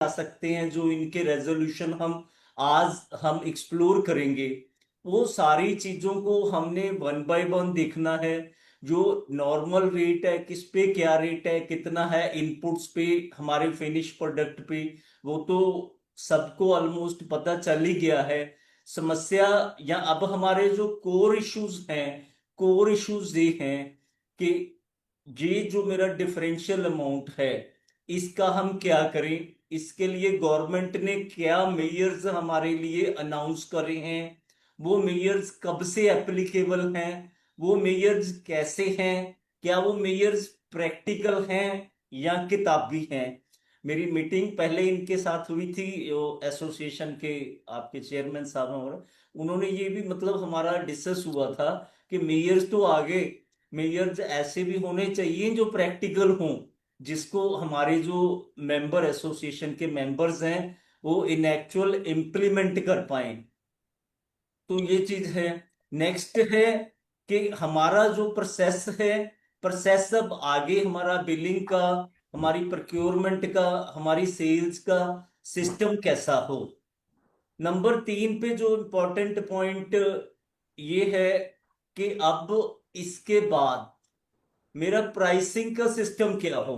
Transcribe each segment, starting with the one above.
आ सकते हैं, जो इनके रेजोल्यूशन आज हम एक्सप्लोर करेंगे, वो सारी चीजों को हमने वन बाय वन देखना है। जो नॉर्मल रेट है, किस पे क्या रेट है, कितना है इनपुट्स पे, हमारे फिनिश प्रोडक्ट पे, वो तो सबको ऑलमोस्ट पता चल ही गया है। समस्या या अब हमारे जो कोर इश्यूज ये हैं कि ये जो मेरा डिफरेंशियल अमाउंट है, इसका हम क्या करें। इसके लिए गवर्नमेंट ने क्या मेयर्स हमारे लिए अनाउंस करे हैं, वो मेयर्स कब से एप्लीकेबल हैं, वो मेयर्स कैसे हैं, क्या वो मेयर्स प्रैक्टिकल हैं या किताबी हैं। मेरी मीटिंग पहले इनके साथ हुई थी, एसोसिएशन के आपके चेयरमैन साहब हैं, और उन्होंने ये भी मतलब हमारा डिस्कस हुआ था कि मेयर्स तो आगे, मेयर्स ऐसे भी होने चाहिए जो प्रैक्टिकल हों, जिसको हमारे जो मेंबर एसोसिएशन के मेंबर्स हैं वो इन एक्चुअल इम्प्लीमेंट कर पाए। तो ये चीज है। नेक्स्ट है कि हमारा जो प्रोसेस है, प्रोसेस अब आगे हमारा बिलिंग का, हमारी प्रोक्योरमेंट का, हमारी सेल्स का सिस्टम कैसा हो। नंबर 3 पे जो इम्पोर्टेंट पॉइंट ये है कि अब इसके बाद मेरा प्राइसिंग का सिस्टम क्या हो।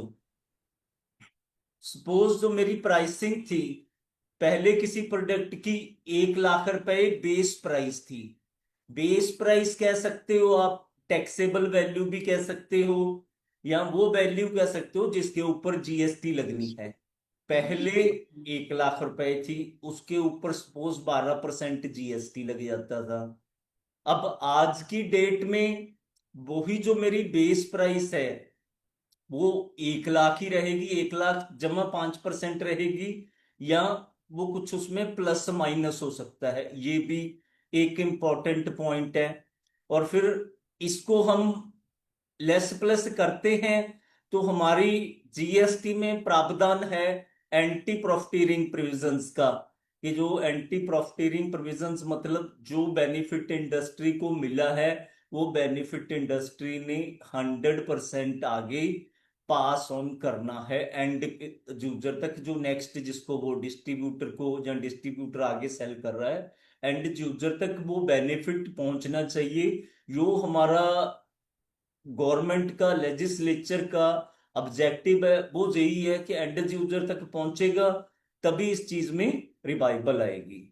सपोज जो मेरी प्राइसिंग थी, पहले किसी प्रोडक्ट की 1 लाख रुपए बेस प्राइस थी। बेस प्राइस कह सकते हो आप, टैक्सेबल वैल्यू भी कह सकते हो, या वो वैल्यू कह सकते हो जिसके ऊपर जीएसटी लगनी है। पहले 1 लाख रुपए थी, उसके ऊपर सपोज 12% जीएसटी लग जाता था। अब आज की डेट में वही जो मेरी बेस प्राइस है वो 1 लाख ही रहेगी, 1 लाख जमा 5% रहेगी, या वो कुछ उसमें प्लस माइनस हो सकता है। ये भी एक इंपॉर्टेंट पॉइंट है। और फिर इसको हम लेस प्लस करते हैं तो हमारी जीएसटी में प्रावधान है एंटी प्रॉफिटियरिंग प्रोविजंस का। कि जो एंटी प्रॉफिटियरिंग प्रोविजंस मतलब जो बेनिफिट इंडस्ट्री को मिला है, वो बेनिफिट इंडस्ट्री ने 100% आगे पास ऑन करना है एंड यूजर तक, जो नेक्स्ट जिसको वो डिस्ट्रीब्यूटर को या डिस्ट्रीब्यूटर आगे सेल कर रहा है, एंड यूजर तक वो बेनिफिट पहुंचना चाहिए। जो हमारा गवर्नमेंट का, लेजिस्लेचर का ऑब्जेक्टिव है, वो यही है कि एंड यूजर तक पहुंचेगा तभी इस चीज में रिवाइवल आएगी।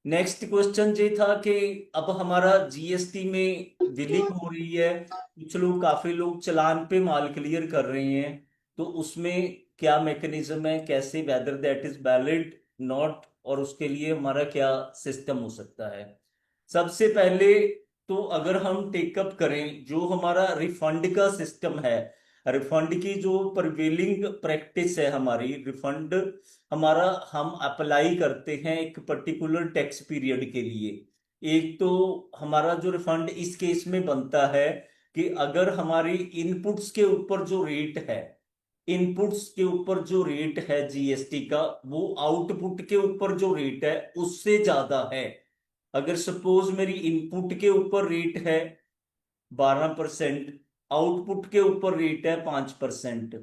नेक्स्ट क्वेश्चन ये था कि अब हमारा जीएसटी में बिलिंग हो रही है, कुछ लोग, काफी लोग चालान पे माल क्लियर कर रहे हैं, तो उसमें क्या मैकेनिज्म है, कैसे, whether that is valid not, और उसके लिए हमारा क्या सिस्टम हो सकता है। सबसे पहले तो अगर हम टेकअप करें जो हमारा रिफंड का सिस्टम है, रिफंड की जो प्रिवेलिंग प्रैक्टिस है हमारी, रिफंड हमारा, हम अप्लाई करते हैं एक पर्टिकुलर टैक्स पीरियड के लिए। एक तो हमारा जो रिफंड इस केस में बनता है कि अगर हमारी इनपुट्स के ऊपर जो रेट है, इनपुट्स के ऊपर जो रेट है जीएसटी का, वो आउटपुट के ऊपर जो रेट है उससे ज्यादा है। अगर सपोज मेरी इनपुट के ऊपर रेट है 12%, आउटपुट के ऊपर रेट है 5%,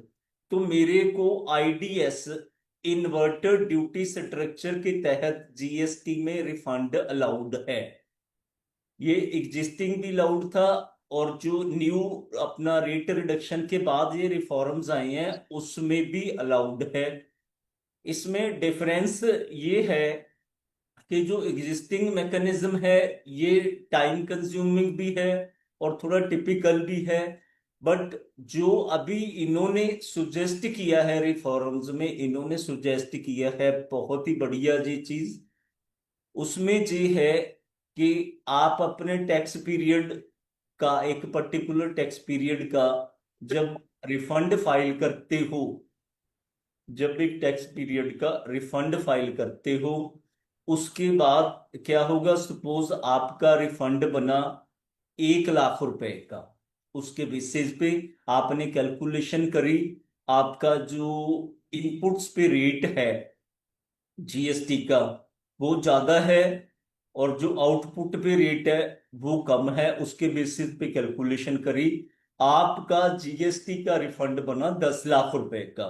तो मेरे को आईडीएस, इन्वर्टर ड्यूटी स्ट्रक्चर के तहत जीएसटी में रिफंड अलाउड है। ये एग्जिस्टिंग भी अलाउड था, और जो न्यू अपना रेट रिडक्शन के बाद ये रिफॉर्म्स आए हैं उसमें भी अलाउड है। इसमें डिफरेंस ये है कि जो एग्जिस्टिंग मैकेनिज्म है ये टाइम कंज्यूमिंग भी है और थोड़ा टिपिकल भी है। बट जो अभी इन्होंने सुजेस्ट किया है रिफॉर्म्स में, इन्होंने सुजेस्ट किया है बहुत ही बढ़िया जी चीज, उसमें ये है कि आप अपने टैक्स पीरियड का, एक पर्टिकुलर टैक्स पीरियड का जब रिफंड फाइल करते हो, जब एक टैक्स पीरियड का रिफंड फाइल करते हो, उसके बाद क्या होगा, सपोज आपका रिफंड बना 1 लाख रुपए का, उसके बेसिस पे आपने कैलकुलेशन करी, आपका जो इनपुट्स पे रेट है जीएसटी का वो ज्यादा है, और जो आउटपुट पे रेट है वो कम है, उसके बेसिस पे कैलकुलेशन करी, आपका जीएसटी का रिफंड बना 10 लाख रुपए का।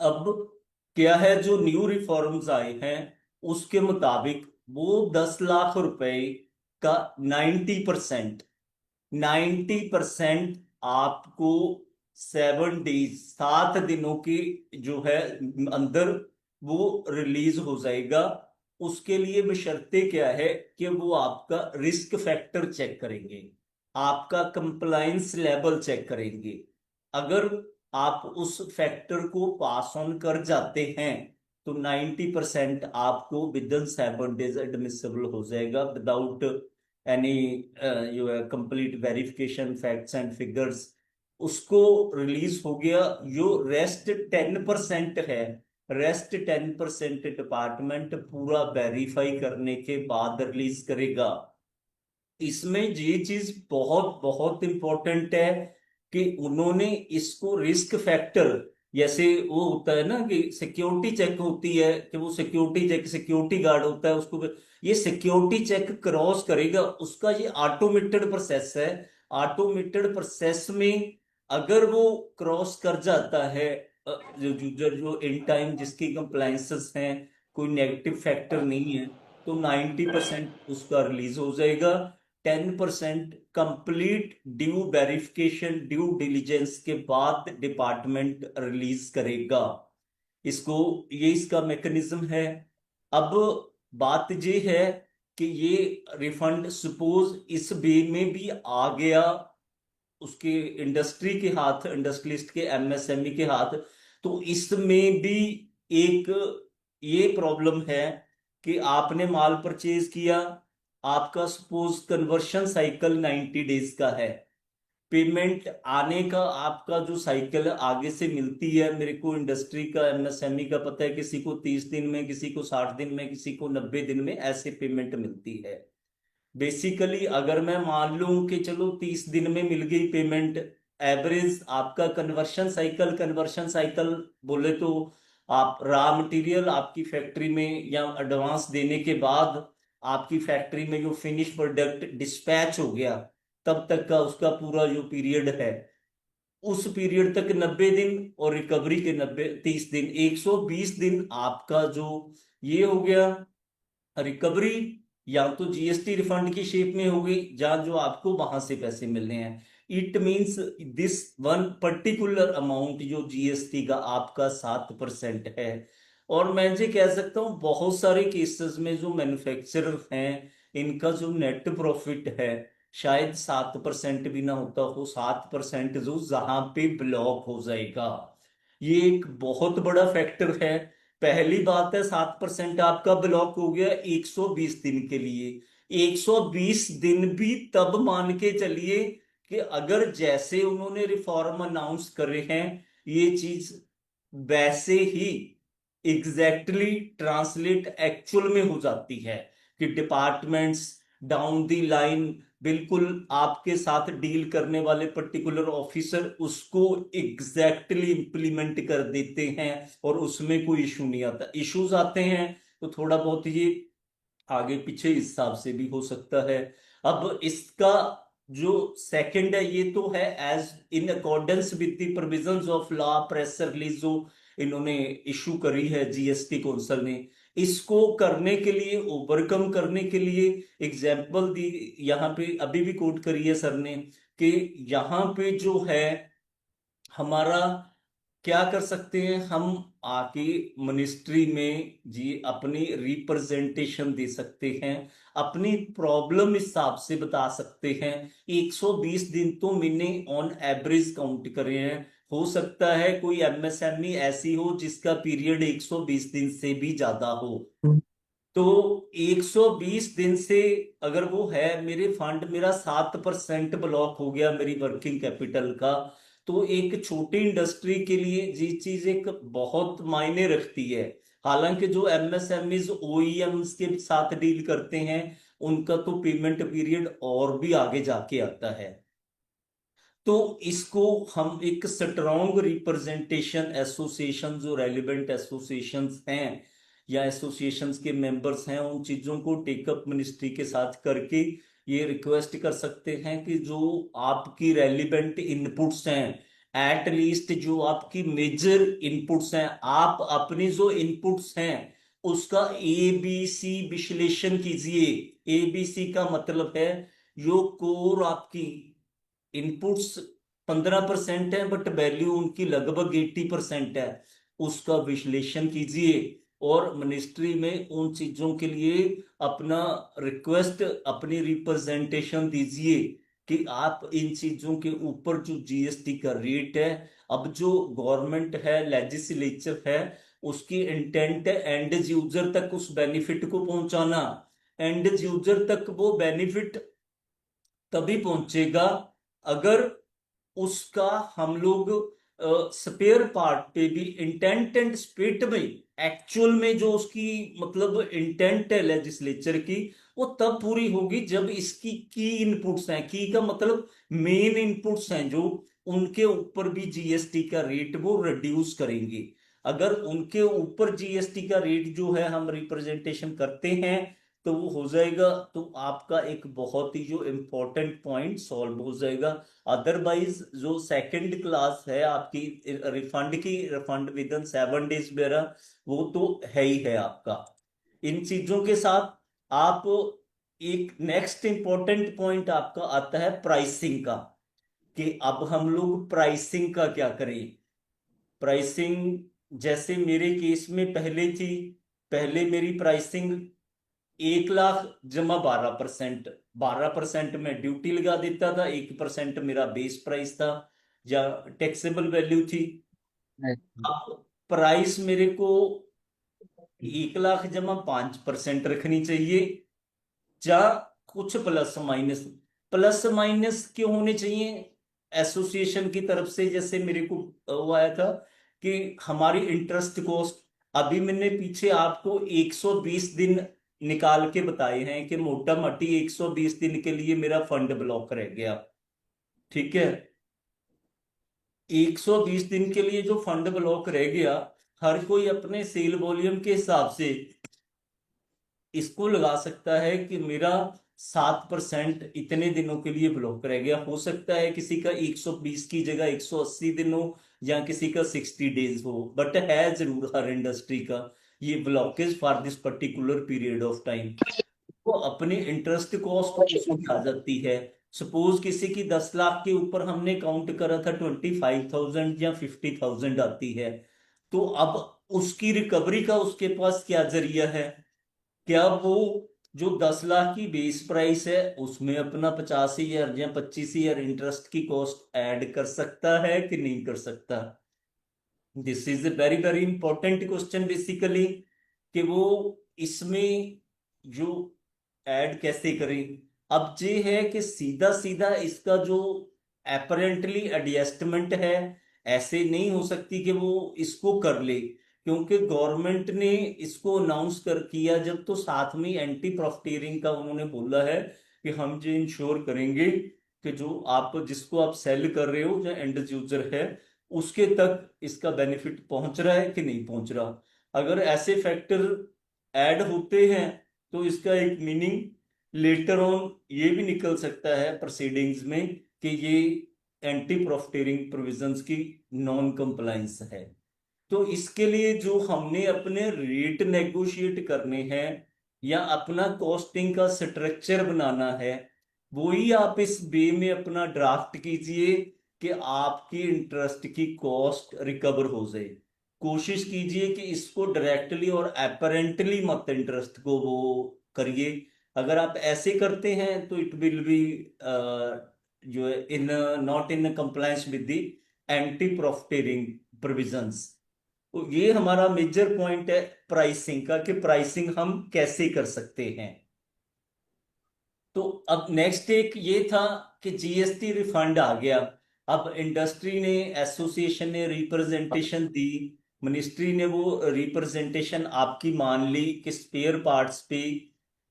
अब क्या है, जो न्यू रिफॉर्म्स आए हैं उसके मुताबिक वो 10 लाख रुपए का 90%, 90% आपको 7 डेज, 7 दिनों के जो है अंदर वो रिलीज हो जाएगा। उसके लिए बशर्ते क्या है कि वो आपका रिस्क फैक्टर चेक करेंगे, आपका कंप्लायंस लेवल चेक करेंगे। अगर आप उस फैक्टर को पास ऑन कर जाते हैं तो 90% आपको विद इन 7 डेज एडमिसिबल हो जाएगा, विदाउट एनी जो है complete verification facts and figures. उसको रिलीज हो गया। जो रेस्ट 10% है, रेस्ट 10% डिपार्टमेंट पूरा वेरीफाई करने के बाद रिलीज करेगा। इसमें ये चीज बहुत बहुत इंपॉर्टेंट है कि उन्होंने इसको रिस्क फैक्टर, जैसे वो होता है ना कि सिक्योरिटी चेक होती है, कि वो सिक्योरिटी चेक सिक्योरिटी गार्ड होता है उसको, ये सिक्योरिटी चेक क्रॉस करेगा, उसका ये ऑटोमेटेड प्रोसेस है। ऑटोमेटेड प्रोसेस में अगर वो क्रॉस कर जाता है, जो यूजर जो इन टाइम जिसकी कंप्लायंसेस हैं, कोई नेगेटिव फैक्टर नहीं है, तो 90% उसका रिलीज हो जाएगा। 10% complete due verification due diligence के बाद डिपार्टमेंट रिलीज करेगा इसको। ये इसका मैकेनिज्म है। अब बात ये है कि ये रिफंड सपोज इस वे में भी आ गया उसके इंडस्ट्री के हाथ, इंडस्ट्रियलिस्ट के, एमएसएमई के हाथ, तो इसमें भी एक ये प्रॉब्लम है कि आपने माल परचेज किया, आपका सपोज कन्वर्शन साइकिल 90 डेज का है, पेमेंट आने का आपका जो साइकिल आगे से मिलती है, मेरे को इंडस्ट्री का एमएसएमई का पता है, किसी को 30 दिन में, किसी को 60 दिन में, किसी को 90 दिन में ऐसे पेमेंट मिलती है। बेसिकली अगर मैं मान लूं कि चलो 30 दिन में मिल गई पेमेंट, एवरेज आपका कन्वर्शन साइकिल बोले तो आप रॉ मटेरियल आपकी फैक्ट्री में या एडवांस देने के बाद आपकी फैक्ट्री में जो फिनिश प्रोडक्ट डिस्पैच हो गया तब तक का उसका पूरा जो पीरियड है, उस पीरियड तक 90 दिन, और रिकवरी के 30 दिन, 120 दिन आपका जो ये हो गया रिकवरी, या तो जीएसटी रिफंड की शेप में होगी जहां जो आपको वहां से पैसे मिलने हैं। It means this one particular amount जो जीएसटी का आपका 7% है। और मैं ये कह सकता हूँ बहुत सारे केसेस में जो मैन्युफैक्चरर हैं इनका जो नेट प्रॉफिट है शायद 7% भी ना होता हो, 7% जो जहां पे ब्लॉक हो जाएगा, ये एक बहुत बड़ा फैक्टर है। पहली बात है 7% आपका ब्लॉक हो गया 120 दिन के लिए। 120 दिन भी तब मान के चलिए कि अगर जैसे उन्होंने रिफॉर्म अनाउंस करे हैं ये चीज वैसे ही एग्जैक्टली ट्रांसलेट एक्चुअल में हो जाती है, कि डिपार्टमेंट्स डाउन दी लाइन बिल्कुल आपके साथ डील करने वाले पर्टिकुलर ऑफिसर उसको एग्जैक्टली इंप्लीमेंट कर देते हैं और उसमें कोई इशू नहीं आता। इश्यूज आते हैं तो थोड़ा बहुत ये आगे पीछे हिसाब से भी हो सकता है। अब इसका जो सेकंड है ये तो है as in accordance with the provisions of law, press release जो इन्होंने इशू करी है जीएसटी कौंसिल ने, इसको करने के लिए, ओवरकम करने के लिए एग्जाम्पल दी यहाँ पे अभी भी कोट करी है सर ने, कि यहाँ पे जो है हमारा क्या कर सकते हैं, हम आके मिनिस्ट्री में जी अपनी रिप्रेजेंटेशन दे सकते हैं, अपनी प्रॉब्लम हिसाब से बता सकते हैं। 120 दिन तो मैंने ऑन एवरेज काउंट करे हैं, हो सकता है कोई एमएसएमई ऐसी हो जिसका पीरियड 120 दिन से भी ज्यादा हो। तो 120 दिन से अगर वो है, मेरे फंड मेरा 7% ब्लॉक हो गया मेरी वर्किंग कैपिटल का, तो एक छोटी इंडस्ट्री के लिए ये चीज एक बहुत मायने रखती है। हालांकि जो एमएसएमईज ओईएम्स के साथ डील करते हैं उनका तो पेमेंट पीरियड और भी आगे जाके आता है। तो इसको हम एक स्ट्रॉन्ग रिप्रेजेंटेशन एसोसिएशन, जो रेलिवेंट एसोसिएशंस हैं या एसोसिएशंस के मेंबर्स हैं, उन चीजों को टेकअप मिनिस्ट्री के साथ करके ये रिक्वेस्ट कर सकते हैं कि जो आपकी रेलिवेंट इनपुट्स हैं एट लीस्ट जो आपकी मेजर इनपुट्स हैं, आप अपनी जो इनपुट्स हैं उसका एबीसी विश्लेषण कीजिए। एबीसी का मतलब है जो कोर आपकी इनपुट्स 15% है बट वैल्यू उनकी लगभग 80% है, उसका विश्लेषण कीजिए और मिनिस्ट्री में उन चीजों के लिए अपना रिक्वेस्ट, अपनी रिप्रेजेंटेशन दीजिए कि आप इन चीजों के ऊपर जो जीएसटी का रेट है, अब जो गवर्नमेंट है, लेजिस्लेचर है, उसकी इंटेंट है एंड यूजर तक उस बेनिफिट को पहुंचाना। एंड यूजर तक वो बेनिफिट तभी पहुंचेगा अगर उसका हम लोग स्पेयर पार्ट पे भी इंटेंट एंड स्पिरिट में, एक्चुअल में जो उसकी मतलब इंटेंट है लेजिस्लेचर की, वो तब पूरी होगी जब इसकी की इनपुट्स हैं, की का मतलब मेन इनपुट्स हैं जो, उनके ऊपर भी जीएसटी का रेट वो रिड्यूस करेंगे। अगर उनके ऊपर जीएसटी का रेट जो है हम रिप्रेजेंटेशन करते हैं तो वो हो जाएगा, तो आपका एक बहुत ही जो इम्पोर्टेंट पॉइंट सॉल्व हो जाएगा। अदरवाइज जो सेकंड क्लास है आपकी रिफंड की, रिफंड विद इन 7 डेज वगैरह, वो तो है ही है आपका। इन चीजों के साथ आप, एक नेक्स्ट इंपॉर्टेंट पॉइंट आपका आता है प्राइसिंग का, कि अब हम लोग प्राइसिंग का क्या करें। प्राइसिंग जैसे मेरे केस में पहले थी, पहले मेरी प्राइसिंग 1 लाख जमा 12%, 12% में ड्यूटी लगा देता था, 1% मेरा बेस प्राइस था या टैक्सेबल वैल्यू थी। अच्छा। अब प्राइस मेरे को 1 लाख जमा 5% रखनी चाहिए, या कुछ प्लस माइनस। प्लस माइनस क्यों होने चाहिए? एसोसिएशन की तरफ से जैसे मेरे को वो आया था कि हमारी इंटरेस्ट कॉस्ट, अभी मैंने पीछे आपको 120 दिन निकाल के बताए हैं कि मोटा मोटी 120 दिन के लिए मेरा फंड ब्लॉक रह गया। ठीक है, 120 दिन के लिए जो फंड ब्लॉक रह गया, हर कोई अपने सेल वॉल्यूम के हिसाब से इसको लगा सकता है कि मेरा 7% इतने दिनों के लिए ब्लॉक रह गया। हो सकता है किसी का 120 की जगह 180 दिन हो, या किसी का 60 डेज हो, बट है जरूर हर इंडस्ट्री का ये blockage for this particular period of time. वो अपनी इंटरेस्ट कॉस्ट उसकी आ जाती है। सपोज किसी की 10 लाख के ऊपर हमने काउंट करा था 25,000 या 50,000 आती है, तो अब उसकी रिकवरी का उसके पास क्या जरिया है? क्या वो जो 10 लाख की बेस प्राइस है उसमें अपना 85,000 या 25,000 इंटरेस्ट की कॉस्ट ऐड कर सकता है कि नहीं कर सकता? This is a very very important question basically, कि वो इसमें जो ऐड कैसे करें। अब ये है कि सीधा सीधा इसका जो अपेरेंटली एडजस्टमेंट है, ऐसे नहीं हो सकती कि वो इसको कर ले, क्योंकि गवर्नमेंट ने इसको अनाउंस कर किया जब, तो साथ में एंटी प्रॉफिटियरिंग का उन्होंने बोला है कि हम ये इंश्योर करेंगे कि जो आप जिसको आप सेल कर रहे हो, जो एंड यूजर है, उसके तक इसका बेनिफिट पहुंच रहा है कि नहीं पहुंच रहा। अगर ऐसे फैक्टर ऐड होते हैं तो इसका एक मीनिंग लेटर ऑन ये भी निकल सकता है प्रोसीडिंग्स में कि ये एंटी प्रॉफिटियरिंग प्रोविजंस की नॉन कंप्लायंस है। तो इसके लिए जो हमने अपने रेट नेगोशिएट करने हैं या अपना कॉस्टिंग का स्ट्रक्चर बनाना है, वही आप इस वे में अपना ड्राफ्ट कीजिए कि आपकी इंटरेस्ट की कॉस्ट रिकवर हो जाए। कोशिश कीजिए कि इसको डायरेक्टली और अपेरेंटली मत इंटरेस्ट को वो करिए। अगर आप ऐसे करते हैं तो इट विल बी जो है in not in compliance with the anti profiteering provisions. तो ये हमारा मेजर पॉइंट है प्राइसिंग का, कि प्राइसिंग हम कैसे कर सकते हैं। तो अब नेक्स्ट एक ये था कि जीएसटी रिफंड आ गया। अब इंडस्ट्री ने, एसोसिएशन ने रिप्रेजेंटेशन दी, मिनिस्ट्री ने वो रिप्रेजेंटेशन आपकी मान ली कि स्पेयर पार्ट्स पे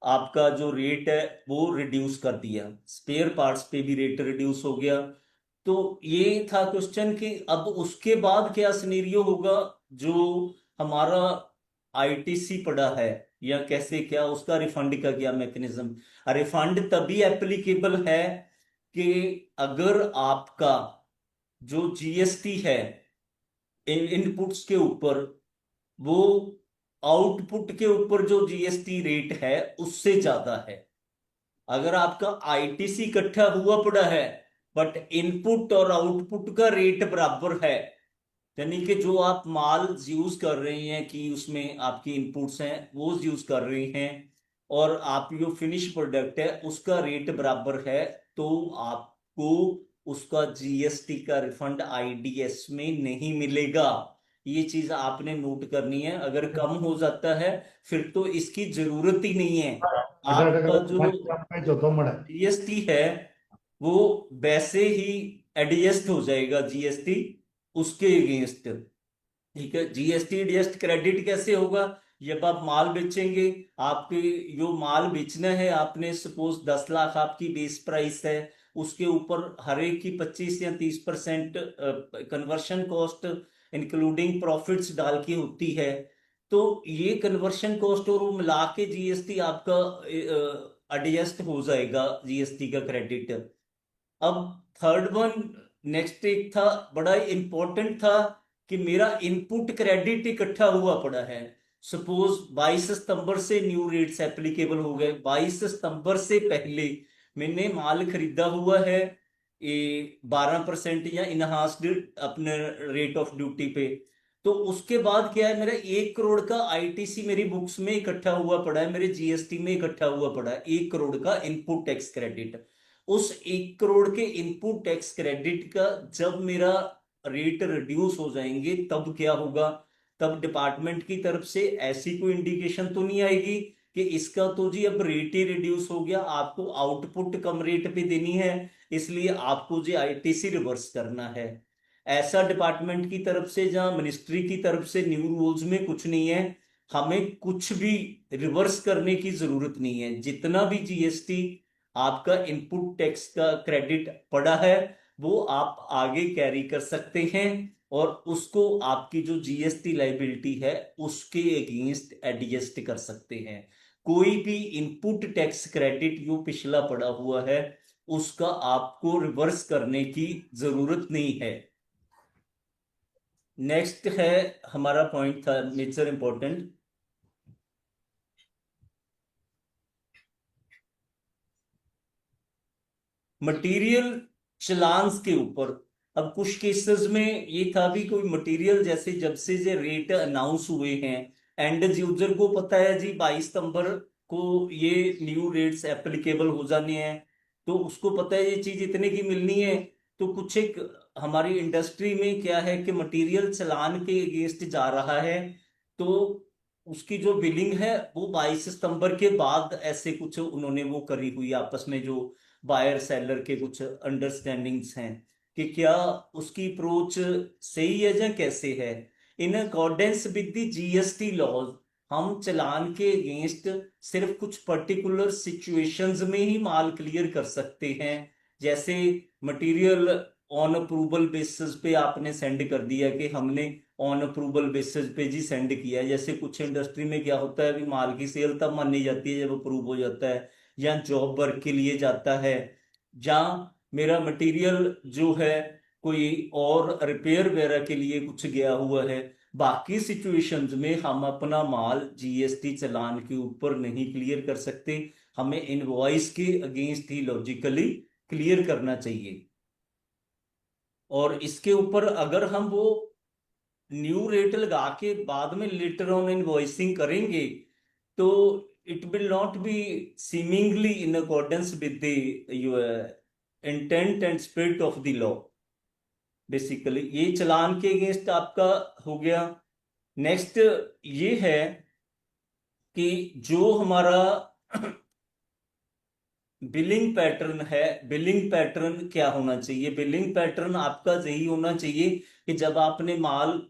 आपका जो रेट है वो रिड्यूस कर दिया, स्पेयर पार्ट्स पे भी रेट रिड्यूस हो गया। तो ये था क्वेश्चन कि अब उसके बाद क्या सिनेरियो होगा, जो हमारा आईटीसी पड़ा है, या कैसे क्या उसका रिफंड का क्या मैकेनिज्म। रिफंड तभी एप्लीकेबल है कि अगर आपका जो जीएसटी है इन इनपुट्स के ऊपर, वो आउटपुट के ऊपर जो जीएसटी रेट है उससे ज्यादा है। अगर आपका आईटीसी इकट्ठा हुआ पड़ा है बट इनपुट और आउटपुट का रेट बराबर है, यानी कि जो आप माल यूज कर रहे हैं कि उसमें आपकी इनपुट्स हैं वो यूज कर रहे हैं, और आप जो फिनिश प्रोडक्ट है उसका रेट बराबर है, तो आपको उसका जीएसटी का रिफंड आईडीएस में नहीं मिलेगा। ये चीज आपने नोट करनी है। अगर कम हो जाता है फिर तो इसकी जरूरत ही नहीं है। आपका जो जीएसटी है वो वैसे ही एडजस्ट हो जाएगा जीएसटी उसके अगेंस्ट। ठीक है, जीएसटी एडजस्ट क्रेडिट कैसे होगा? जब आप माल बेचेंगे, आपके जो माल बेचना है आपने, सपोज 10 लाख आपकी बेस प्राइस है, उसके ऊपर हर एक की 25 या 30% कन्वर्शन कॉस्ट इंक्लूडिंग प्रॉफिट्स डाल के होती है। तो ये कन्वर्शन कॉस्ट और वो मिला के जीएसटी आपका एडजस्ट हो जाएगा जीएसटी का क्रेडिट। अब थर्ड वन, नेक्स्ट एक था, बड़ा इंपॉर्टेंट था कि मेरा इनपुट क्रेडिट इकट्ठा हुआ पड़ा है। सपोज 22 सितंबर से न्यू रेट्स एप्लीकेबल हो गए, 22 सितंबर से पहले मैंने माल खरीदा हुआ है ये 12% या इनहांस्ड अपने रेट ऑफ ड्यूटी पे। तो उसके बाद क्या है, मेरा 1 करोड़ का आईटीसी मेरी बुक्स में इकट्ठा हुआ पड़ा है, मेरे जीएसटी में इकट्ठा हुआ पड़ा है 1 करोड़ का इनपुट टैक्स क्रेडिट। उस 1 करोड़ के इनपुट टैक्स क्रेडिट का जब मेरा रेट रिड्यूस हो जाएंगे तब क्या होगा? तब डिपार्टमेंट की तरफ से ऐसी कोई इंडिकेशन तो नहीं आएगी कि इसका तो जी अब रेट ही रिड्यूस हो गया, आपको आउटपुट कम रेट पे देनी है इसलिए आपको जी आईटीसी रिवर्स करना है। ऐसा डिपार्टमेंट की तरफ से, जहां मिनिस्ट्री की तरफ से न्यू रूल्स में कुछ नहीं है। हमें कुछ भी रिवर्स करने की जरूरत नहीं है। जितना भी जीएसटी आपका इनपुट टैक्स का क्रेडिट पड़ा है वो आप आगे कैरी कर सकते हैं, और उसको आपकी जो जीएसटी लाइबिलिटी है उसके अगेंस्ट एडजस्ट कर सकते हैं। कोई भी इनपुट टैक्स क्रेडिट जो पिछला पड़ा हुआ है उसका आपको रिवर्स करने की जरूरत नहीं है। नेक्स्ट है हमारा पॉइंट था मेजर इंपॉर्टेंट, मटेरियल चलान्स के ऊपर। अब कुछ केसेस में ये था भी, कोई मटेरियल जैसे जब से ये रेट अनाउंस हुए हैं, एंड यूजर को पता है जी 22 सितंबर को ये न्यू रेट्स एप्लीकेबल हो जाने हैं, तो उसको पता है ये चीज इतने की मिलनी है। तो कुछ एक हमारी इंडस्ट्री में क्या है कि मटेरियल चलान के अगेंस्ट जा रहा है, तो उसकी जो बिलिंग है वो 22 सितंबर के बाद ऐसे कुछ उन्होंने वो करी हुई आपस में, जो बायर सेलर के कुछ अंडरस्टैंडिंग्स हैं कि क्या उसकी अप्रोच सही है या कैसे है। In accordance with the GST laws हम चालान के अगेंस्ट सिर्फ कुछ पर्टिकुलर सिचुएशंस में ही माल क्लियर कर सकते हैं। जैसे मटेरियल ऑन अप्रूवल बेसिस पे आपने सेंड कर दिया कि हमने ऑन अप्रूवल बेसिस पे जी सेंड किया है। जैसे कुछ इंडस्ट्री में क्या होता है, अभी माल की सेल तब मानी जाती है जब अप्रूव हो जाता है, या जॉब वर्क के लिए जाता है, जहाँ मेरा मटेरियल जो है कोई और रिपेयर वगैरह के लिए कुछ गया हुआ है। बाकी सिचुएशंस में हम अपना माल जीएसटी चालान के ऊपर नहीं क्लियर कर सकते, हमें इनवॉइस के अगेंस्ट ही लॉजिकली क्लियर करना चाहिए। और इसके ऊपर अगर हम वो न्यू रेट लगा के बाद में लेटर ऑन इनवॉइसिंग करेंगे तो it will not be seemingly in accordance with the intent and spirit of the law. Basically ये चालान के अगेंस्ट आपका हो गया। नेक्स्ट ये है कि जो हमारा बिलिंग पैटर्न है, बिलिंग पैटर्न क्या होना चाहिए? बिलिंग पैटर्न आपका यही होना चाहिए कि जब आपने माल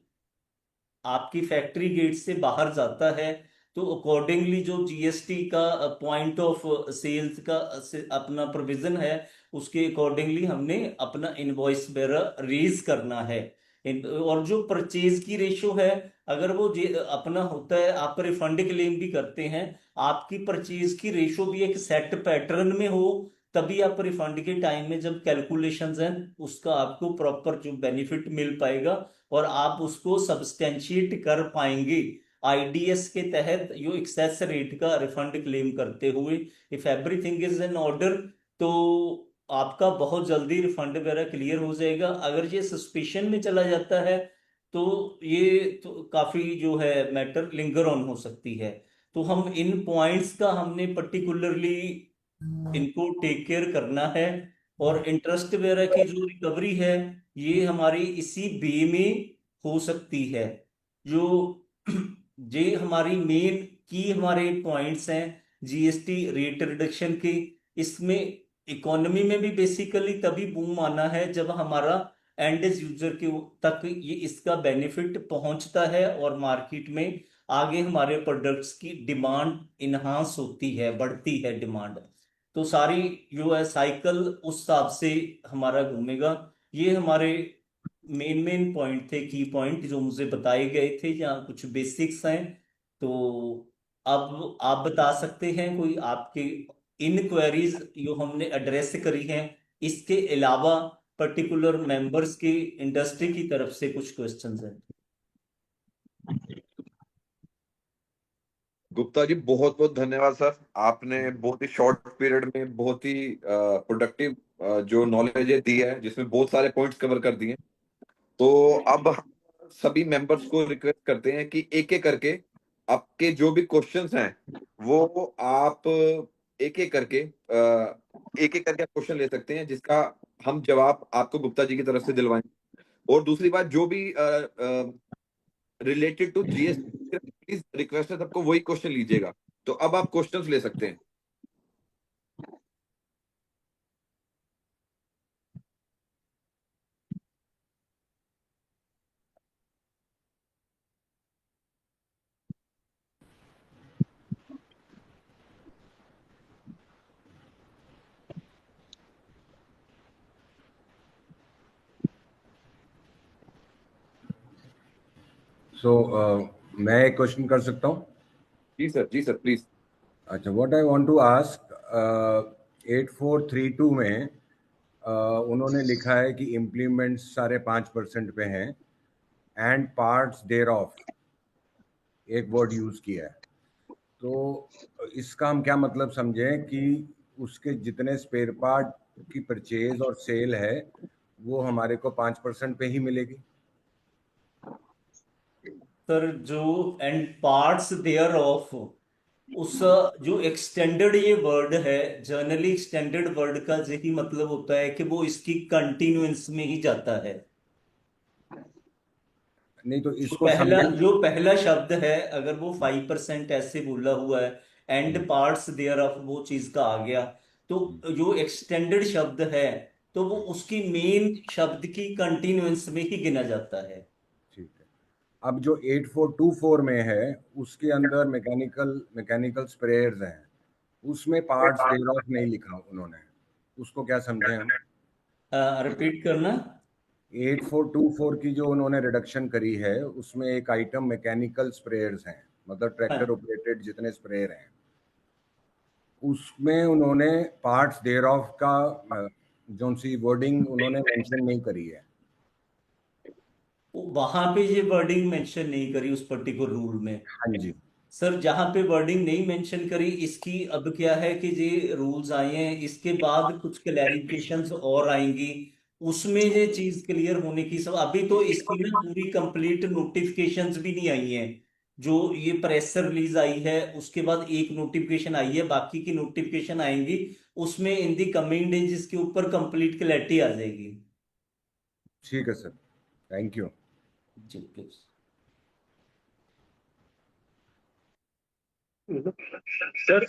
आपकी फैक्ट्री गेट से बाहर जाता है तो अकॉर्डिंगली जो जीएसटी का पॉइंट ऑफ सेल्स का अपना प्रोविजन है उसके अकॉर्डिंगली हमने अपना इनवॉइस वगैरह रेज करना है। और जो परचेज की रेशो है, अगर वो अपना होता है, आप रिफंड क्लेम भी करते हैं, आपकी परचेज की रेशो भी एक सेट पैटर्न में हो तभी आप रिफंड के टाइम में जब कैलकुलेशंस हैं उसका आपको प्रॉपर जो बेनिफिट मिल पाएगा और आप उसको सब्सटेंशिएट कर पाएंगे आईडीएस के तहत जो एक्सेस रेट का रिफंड क्लेम करते हुए। If everything is in order तो आपका बहुत जल्दी रिफंड वगैरह क्लियर हो जाएगा। अगर ये सस्पिशन में चला जाता है तो ये तो काफी जो है मैटर लिंगर ऑन हो सकती है। तो हम इन पॉइंट्स का हमने पर्टिकुलरली इनको टेक केयर करना है। और इंटरेस्ट वगैरह की जो रिकवरी है ये हमारी इसी बे में हो सकती है। जो ये हमारी मेन की हमारे पॉइंट्स हैं जीएसटी रेट रिडक्शन के। इसमें इकोनॉमी में भी बेसिकली तभी बूम आना है जब हमारा एंड यूजर के तक ये इसका बेनिफिट पहुंचता है और मार्केट में आगे हमारे प्रोडक्ट्स की डिमांड इनहांस होती है, बढ़ती है डिमांड। तो सारी जो है साइकिल उस हिसाब से हमारा घूमेगा। ये हमारे मेन मेन पॉइंट थे, की पॉइंट जो मुझे बताए गए थे, या कुछ बेसिक्स हैं। तो अब आप बता सकते हैं कोई आपके इन क्वेरीज जो हमने एड्रेस करी हैं इसके अलावा पर्टिकुलर मेंबर्स की इंडस्ट्री की तरफ से कुछ क्वेश्चंस हैं। गुप्ता जी बहुत बहुत धन्यवाद सर। आपने बहुत ही शॉर्ट पीरियड में बहुत ही प्रोडक्टिव जो नॉलेज है दी है, जिसमें बहुत सारे पॉइंट्स कवर कर दिए। तो अब हम सभी मेंबर्स को रिक्वेस्ट करते हैं कि एक एक करके आपके जो भी क्वेश्चंस हैं वो आप एक एक करके क्वेश्चन ले सकते हैं, जिसका हम जवाब आपको गुप्ता जी की तरफ से दिलवाएंगे। और दूसरी बात, जो भी related to GST, please request है सबको वही क्वेश्चन लीजिएगा। तो अब आप क्वेश्चंस ले सकते हैं। सो मैं एक क्वेश्चन कर सकता हूँ? जी सर प्लीज। अच्छा, what I want to ask, 8432 में उन्होंने लिखा है कि इम्प्लीमेंट्स सारे 5% पे हैं एंड पार्ट्स देयर ऑफ, एक वर्ड यूज किया है। तो इसका हम क्या मतलब समझें कि उसके जितने स्पेयर पार्ट की परचेज और सेल है वो हमारे को 5% पे ही मिलेगी? सर जो एंड पार्ट्स देयर ऑफ, उस जो एक्सटेंडेड ये वर्ड है, जर्नली एक्सटेंडेड वर्ड का यही मतलब होता है कि वो इसकी कंटिन्यूअंस में ही जाता है। नहीं तो इसको समझें। जो पहला शब्द है अगर वो 5% ऐसे बोला हुआ है, एंड पार्ट्स देयर ऑफ वो चीज का आ गया, तो जो एक्सटेंडेड शब्द है तो वो उसकी मेन शब्द की कंटिन्यूअंस में ही गिना जाता है। ठीक है। अब जो 8424 में है उसके अंदर मैकेनिकल मैकेनिकल स्प्रेयर्स हैं, उसमें पार्ट्स देयर ऑफ नहीं लिखा उन्होंने, उसको क्या समझें हम? रिपीट करना। 8424 की जो उन्होंने रिडक्शन करी है उसमें एक आइटम मैकेनिकल स्प्रेयर्स हैं, मतलब ट्रैक्टर हाँ, ऑपरेटेड जितने स्प्रेयर हैं, उसमें उन्होंने पार्ट्स देयर ऑफ का जो सी वर्डिंग उन्होंने मेंशन नहीं करी है। वहां पे ये वर्डिंग मेंशन नहीं करी उस पर्टिकुलर रूल में। हाँ जी। सर जहां पे वर्डिंग नहीं मेंशन करी, इसकी अब क्या है कि ये रूल्स आए हैं, इसके बाद कुछ क्लैरिफिकेशंस और आएंगी, उसमें ये चीज क्लियर होने की सब। अभी तो इसकी ना पूरी कंप्लीट नोटिफिकेशंस भी नहीं आई हैं। जो ये प्रेस रिलीज आई है उसके बाद एक नोटिफिकेशन आई है, बाकी की नोटिफिकेशन आएंगी, उसमें इन दी कमिंग डेज इसके ऊपर कंप्लीट क्लैरिटी आ जाएगी। ठीक है सर, थैंक यू। जी प्लीज। सर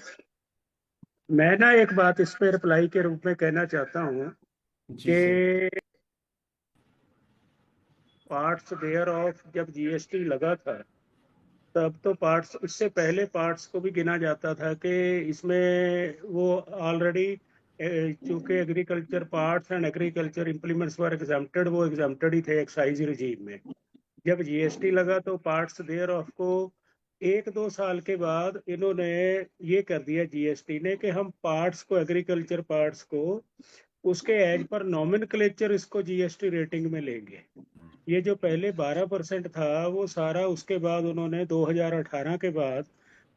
मैं ना एक बात इस पे रिप्लाई के रूप में कहना चाहता हूँ जी सर। कि पार्ट्स देयर ऑफ जब जीएसटी लगा था तब तो पार्ट्स, इससे पहले पार्ट्स को भी गिना जाता था कि इसमें वो ऑलरेडी, चूंकि agriculture parts and agriculture implements were exempted, वो एग्जाम्प्टेड ही थे एक्साइज रिजीम में। जब जीएसटी लगा तो पार्ट्स देयर ऑफ को एक दो साल के बाद इन्होंने ये कर दिया जीएसटी ने कि हम पार्ट्स को, एग्रीकल्चर पार्ट्स को उसके एज पर नॉमेनक्लेचर इसको जीएसटी रेटिंग में लेंगे। ये जो पहले 12% था वो सारा उसके बाद उन्होंने 2018 के बाद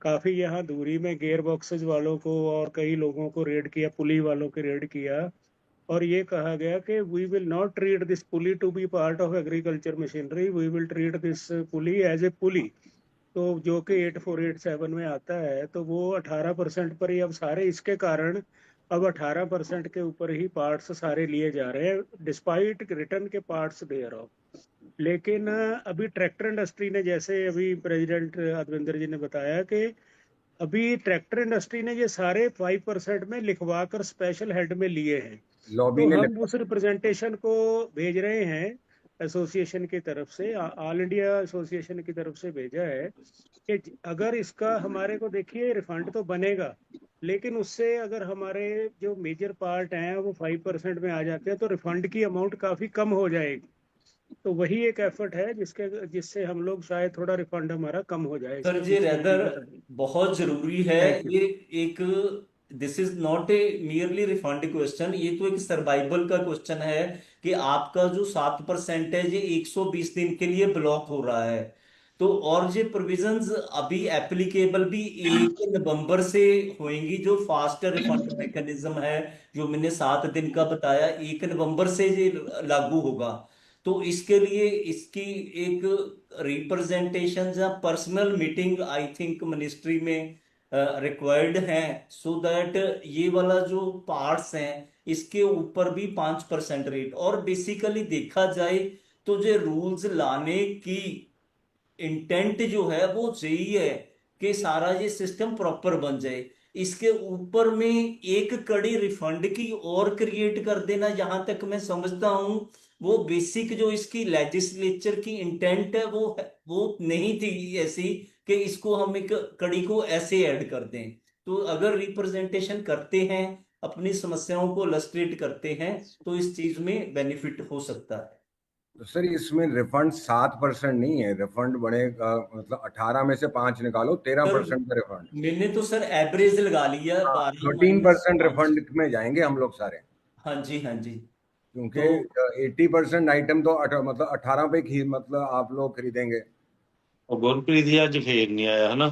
काफी यहाँ दूरी में गियर बॉक्सेस वालों को और कई लोगों को रेड किया, पुली वालों को रेड किया, और ये कहा गया कि we will not treat this pulley to be part of agriculture machinery, we will treat this pulley as a pulley. तो जो कि 8487 में आता है, तो वो 18% पर ही अब सारे, इसके कारण अब 18% के ऊपर ही पार्ट्स सारे लिए जा रहे हैं, डिस्पाइट रिटर्न के पार्ट्स देयर ऑफ। लेकिन अभी ट्रैक्टर इंडस्ट्री ने, जैसे अभी प्रेसिडेंट अधविंदर जी ने बताया कि अभी ट्रैक्टर इंडस्ट्री ने ये सारे 5% में लिखवा कर स्पेशल हेड में लिए हैं। लॉबी तो ने हम उस रिप्रेजेंटेशन को भेज रहे हैं एसोसिएशन की तरफ से, ऑल इंडिया एसोसिएशन की तरफ से भेजा है कि अगर इसका हमारे को, देखिए रिफंड तो बनेगा, लेकिन उससे अगर हमारे जो मेजर पार्ट हैं वो 5% में आ जाते हैं तो रिफंड की अमाउंट काफी कम हो जाएगी। तो वही एक एफर्ट है जिससे हम लोग शायद थोड़ा रिफंड हमारा कम हो जाए सर इसकी ये GST रेदर की तरफ। बहुत जरूरी है। Thank you. ये एक, this is not a merely refund question, ये तो एक सर्वाइवल का क्वेश्चन है कि आपका जो 7% है ये 120 दिन के लिए ब्लॉक हो रहा है। तो और ये प्रोविजंस अभी एप्लीकेबल भी 1 नवंबर से होंगी, जो फास्ट रिफंड मैकेनिज्म है जो मैंने 7 दिन का बताया, 1 नवंबर से ये लागू होगा। तो इसके लिए इसकी एक रिप्रेजेंटेशन या personal meeting I think ministry में रिक्वायर्ड है, सो दैट ये वाला जो पार्ट्स हैं इसके ऊपर भी 5% रेट। और बेसिकली देखा जाए तो जो रूल्स लाने की इंटेंट जो है वो यही है कि सारा ये सिस्टम प्रॉपर बन जाए। इसके ऊपर में एक कड़ी रिफंड की और क्रिएट कर देना, जहां तक मैं समझता हूं वो बेसिक जो इसकी लेजिस्लेचर की इंटेंट है वो नहीं थी ऐसी कि इसको हम एक कड़ी को ऐसे ऐड कर दें। तो अगर रिप्रेजेंटेशन करते हैं, अपनी समस्याओं को लस्ट्रेट करते हैं, तो इस चीज में बेनिफिट हो सकता है। तो सर इसमें रिफंड 7% नहीं है, रिफंड बढ़ेगा, मतलब 18 में से 5 निकालो, 13% का रिफंड। मैंने तो सर एवरेज लगा लिया, हाँ, 12 माइनस 13% 5। रिफंड में जाएंगे हम लोग सारे, हाँ जी, हाँ जी। क्योंकि तो 80% आइटम तो मतलब 18 पे मतलब आप लोग खरीदेंगे। और गुरप्रीत जी आज फिर नहीं आया है ना।